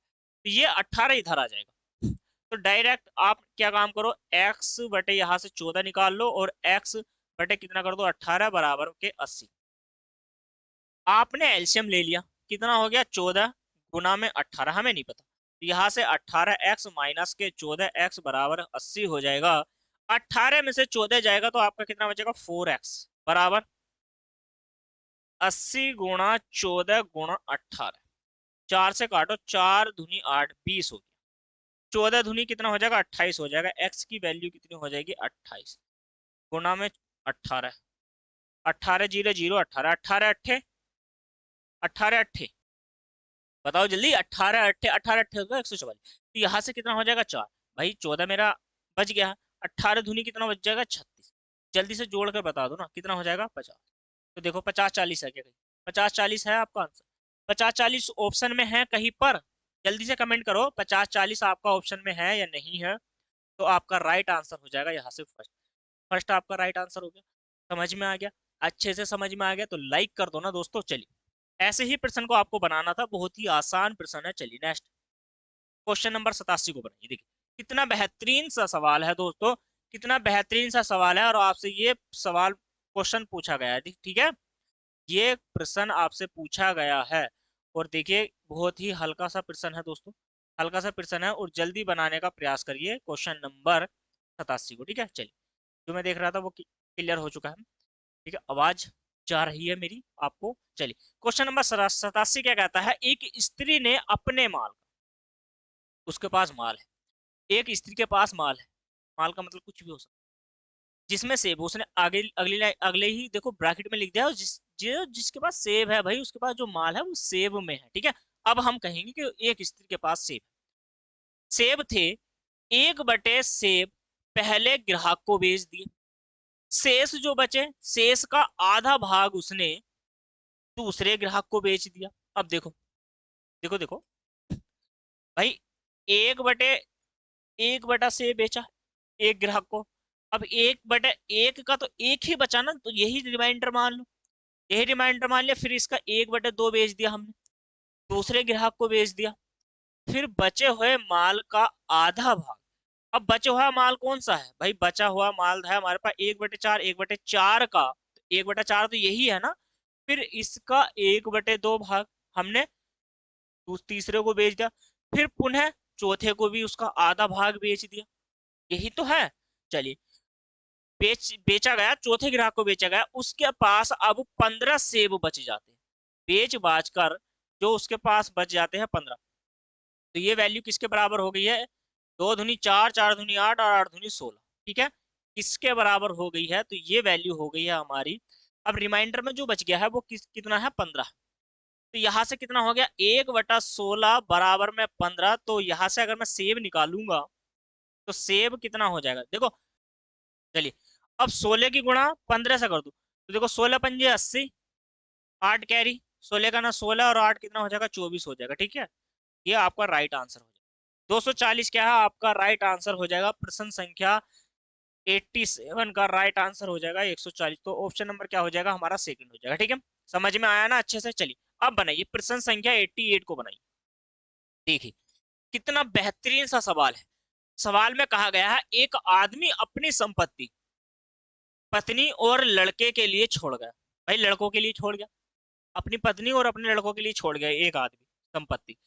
तो ये 18 इधर आ जाएगा। तो डायरेक्ट आप क्या काम करो, एक्स बटे यहाँ से 14 निकाल लो, और एक्स बटे कितना कर दो, 18 बराबर के 80। आपने एलसीएम ले लिया, कितना हो गया, 14 गुना में 18, हमें नहीं पता, तो यहाँ से 18x माइनस के 14x बराबर 80 हो जाएगा। 18 में से 14 जाएगा तो आपका कितना बचेगा, 4x बराबर 80 गुणा 14 गुणा 18। 4 से काटो, 4 दूनी 8, 20 हो गया। 14 दूनी कितना हो जाएगा, 28 हो जाएगा। x की वैल्यू कितनी हो जाएगी, 28 गुना में 18। 18 जीरो जीरो 18, 18 अट्ठे, 18 अट्ठे, बताओ जल्दी, 18 अट्ठे, 18 अट्ठे होगा 144। तो यहाँ से कितना हो जाएगा, 4। भाई 14 मेरा बच गया। 18 धुनी कितना बच जाएगा, 36। जल्दी से जोड़ कर बता दो ना, कितना हो जाएगा, 50। तो देखो 50-40 है क्या कहीं, 50-40 है आपका आंसर। 50-40 ऑप्शन में है कहीं पर, जल्दी से कमेंट करो 50-40 आपका ऑप्शन में है या नहीं है। तो आपका राइट आंसर हो जाएगा यहाँ से फर्स्ट। फर्स्ट आपका राइट आंसर हो गया। समझ में आ गया, अच्छे से समझ में आ गया तो लाइक कर दो ना दोस्तों। चलिए, ऐसे ही प्रश्न को आपको बनाना था, बहुत ही आसान प्रश्न है। चलिए नेक्स्ट क्वेश्चन नंबर 87 को बनाइए। देखिए कितना बेहतरीन सा सवाल है दोस्तों, कितना बेहतरीन सा सवाल है। और आपसे ये सवाल क्वेश्चन पूछा गया है, ठीक है, ये प्रश्न आपसे पूछा गया है। और देखिए बहुत ही हल्का सा प्रश्न है दोस्तों, हल्का सा प्रश्न है, और जल्दी बनाने का प्रयास करिए क्वेश्चन नंबर 87 को। ठीक है, चलिए, जो मैं देख रहा था वो क्लियर हो चुका है। ठीक है, आवाज जा रही है मेरी आपको। चलिए क्वेश्चन नंबर 87 क्या कहता है, एक स्त्री ने अपने माल, उसके पास माल है, एक स्त्री के पास माल है, माल का मतलब कुछ भी हो सकता है, जिसमें सेब, उसने आगे अगली लाइन अगले ही देखो ब्रैकेट में लिख दिया है, जिसके पास सेब है, भाई उसके पास जो माल है वो सेब में है। ठीक है, अब हम कहेंगे कि एक स्त्री के पास सेब, सेब थे, 1/सेब पहले ग्राहक को बेच दिए, शेष जो बचे, शेष का आधा भाग उसने दूसरे ग्राहक को बेच दिया। अब देखो देखो देखो भाई, 1/1 से बेचा एक ग्राहक को, अब 1/1 का तो एक ही बचा ना, तो यही रिमाइंडर मान लो, यही रिमाइंडर मान लिया। फिर इसका 1/2 बेच दिया हमने, दूसरे ग्राहक को बेच दिया। फिर बचे हुए माल का आधा भाग, अब बचा हुआ माल कौन सा है भाई, बचा हुआ माल है हमारे पास 1/4, 1/4 का 1/4 तो यही है ना। फिर इसका 1/2 भाग हमने तीसरे को बेच दिया, फिर पुनः चौथे को भी उसका आधा भाग बेच दिया, यही तो है। चलिए, बेचा गया, चौथे ग्राहक को बेचा गया, उसके पास अब 15 सेब बच जाते हैं। बेच बाच कर जो उसके पास बच जाते हैं 15, तो ये वैल्यू किसके बराबर हो गई है, 2 दूनी 4, 4 दूनी 8 और 8 दूनी 16। ठीक है, किसके बराबर हो गई है, तो ये वैल्यू हो गई है हमारी। अब रिमाइंडर में जो बच गया है वो कितना है, 15। तो यहाँ से कितना हो गया, 1/16 बराबर में 15। तो यहाँ से अगर मैं सेब निकालूंगा तो सेब कितना हो जाएगा, देखो। चलिए, अब 16 की गुणा 15 से कर दो, तो देखो 16 पंजे 80, 8 कैरी, 16 का ना 16 और 8 कितना हो जाएगा, 24 हो जाएगा। ठीक है, ये आपका राइट आंसर हो जाएगा। 240 क्या है आपका राइट आंसर हो जाएगा। प्रश्न संख्या 87 का राइट आंसर हो जाएगा 140। तो ऑप्शन नंबर क्या हो जाएगा, हमारा सेकंड हो जाएगा। ठीक है, समझ में आया ना अच्छे से। चलिए अब बनाइए प्रश्न संख्या 88 को बनाइए। देखिए कितना बेहतरीन सा सवाल है। सवाल में कहा गया है, एक आदमी अपनी संपत्ति पत्नी और लड़के के लिए छोड़ गया, भाई लड़कों के लिए छोड़ गया, अपनी पत्नी और अपने लड़कों के लिए छोड़ गया एक आदमी संपत्ति।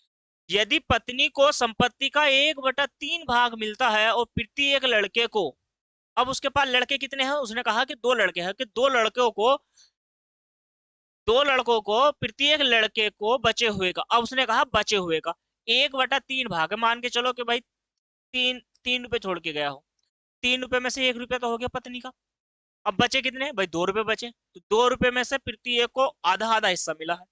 यदि पत्नी को संपत्ति का 1/3 भाग मिलता है और प्रत्येक लड़के को, अब उसके पास लड़के कितने हैं, उसने कहा कि 2 लड़के हैं, कि 2 लड़कों को प्रत्येक लड़के को बचे हुए का, अब उसने कहा बचे हुए का 1/3 भाग है। मान के चलो कि भाई 3 रुपए छोड़ के गया हो, 3 रुपए में से 1 रुपया तो हो गया पत्नी का। अब बचे कितने भाई, 2 रुपए बचे, तो 2 रुपए में से प्रत्येक को आधा आधा हिस्सा मिला है।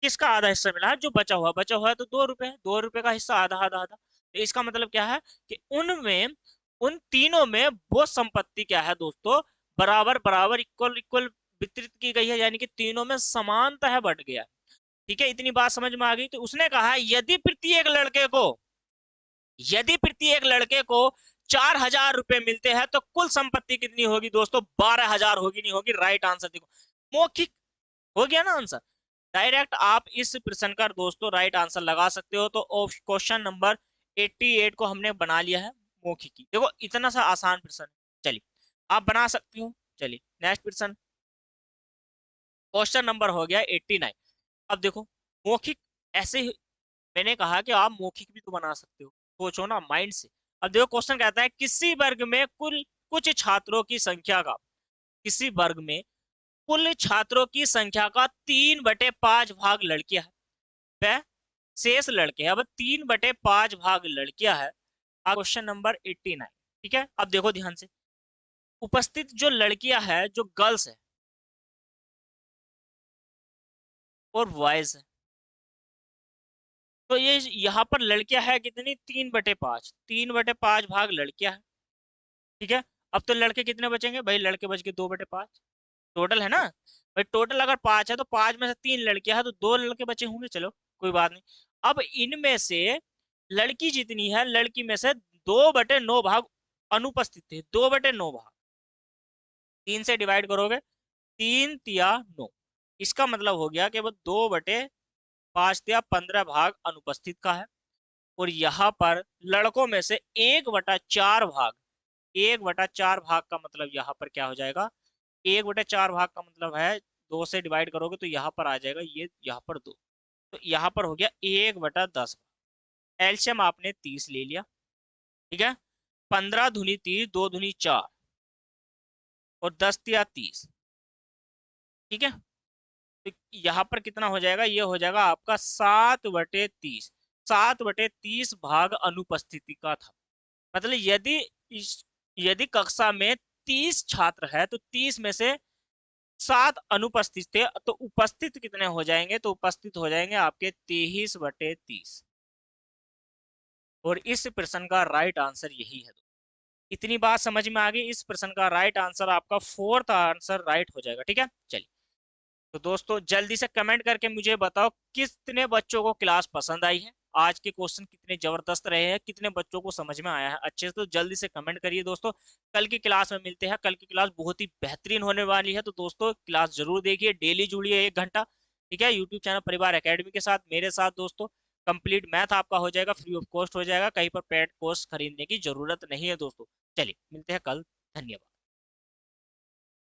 किसका आधा हिस्सा मिला है, जो बचा हुआ है, तो 2 रुपए, 2 रुपए का हिस्सा आधा आधा आधा। तो इसका मतलब क्या है कि उनमें, उन तीनों में वो संपत्ति क्या है दोस्तों, बराबर बराबर इक्वल इक्वल वितरित की गई है, यानी कि तीनों में समानतः बढ़ गया। ठीक है, इतनी बात समझ में आ गई। तो उसने कहा यदि प्रत्येक लड़के को 4,000 रुपए मिलते हैं तो कुल संपत्ति कितनी होगी दोस्तों, 12,000 होगी, नहीं होगी। राइट आंसर देखो, मौखिक हो गया ना आंसर। डायरेक्ट आप इस प्रश्न का दोस्तों राइट आंसर लगा सकते हो। तो क्वेश्चन नंबर 88 को हमने बना लिया है मौखिकी। देखो इतना सा आसान प्रश्न, चलिए आप बना सकते हो। चलिए नेक्स्ट प्रश्न, क्वेश्चन नंबर हो गया 89। अब देखो मौखिक, ऐसे ही मैंने कहा कि आप मौखिक भी तो बना सकते हो, सोचो ना माइंड से। अब देखो क्वेश्चन कहता है, किसी वर्ग में कुल कुछ छात्रों की संख्या का, किसी वर्ग में कुल छात्रों की संख्या का 3/5 भाग लड़कियां हैं, शेष लड़के, अब 3/5 भाग लड़कियां है। क्वेश्चन नंबर 89, ठीक है। अब देखो ध्यान से, उपस्थित जो लड़कियां है, जो गर्ल्स है और बॉयज है, तो ये यहाँ पर लड़कियां है कितनी, 3/5, 3/5 भाग लड़कियां है, ठीक है। अब तो लड़के कितने बचेंगे भाई, लड़के बच गए 2/5, टोटल है ना भाई, टोटल अगर 5 है तो 5 में से 3 लड़कियां हैं तो 2 लड़के बचे होंगे, चलो कोई बात नहीं। अब इनमें से लड़की जितनी है, लड़की में से 2/9 भाग अनुपस्थित थे, 2/9 भाग, 3 से डिवाइड करोगे, 3 तिया 9, इसका मतलब हो गया कि वो 2/5 तिया 15 भाग अनुपस्थित का है। और यहाँ पर लड़कों में से 1/4 भाग, 1/4 भाग का मतलब यहाँ पर क्या हो जाएगा, 1/4 भाग का मतलब है 2 से डिवाइड करोगे तो यहाँ पर आ जाएगा ये, यहाँ पर 2, तो यहाँ पर हो गया 1/10। एलसीएम आपने 30 ले लिया, ठीक है। 15 दूनी 30, 2 दूनी 4 और 10 तिया 30, ठीक है। तो यहाँ पर कितना हो जाएगा, ये हो जाएगा आपका 7/30, 7/30 भाग अनुपस्थिति का था। मतलब यदि कक्षा में 30 छात्र है तो 30 में से 7 अनुपस्थित थे, तो उपस्थित कितने हो जाएंगे, तो उपस्थित हो जाएंगे आपके 23/30। और इस प्रश्न का राइट आंसर यही है। इतनी बात समझ में आ गई, इस प्रश्न का राइट आंसर आपका फोर्थ आंसर राइट हो जाएगा, ठीक है। चलिए, तो दोस्तों जल्दी से कमेंट करके मुझे बताओ कितने बच्चों को क्लास पसंद आई है, आज के क्वेश्चन कितने जबरदस्त रहे हैं, कितने बच्चों को समझ में आया है अच्छे से, तो जल्दी से कमेंट करिए दोस्तों। कल की क्लास में मिलते हैं, कल की क्लास बहुत ही बेहतरीन होने वाली है, तो दोस्तों क्लास जरूर देखिए, डेली जुड़िए 1 घंटा, ठीक है, यूट्यूब चैनल परिवार एकेडमी के साथ, मेरे साथ दोस्तों। कंप्लीट मैथ आपका हो जाएगा, फ्री ऑफ कॉस्ट हो जाएगा, कहीं पर पेड कोर्स खरीदने की जरूरत नहीं है दोस्तों। चलिए मिलते हैं कल, धन्यवाद।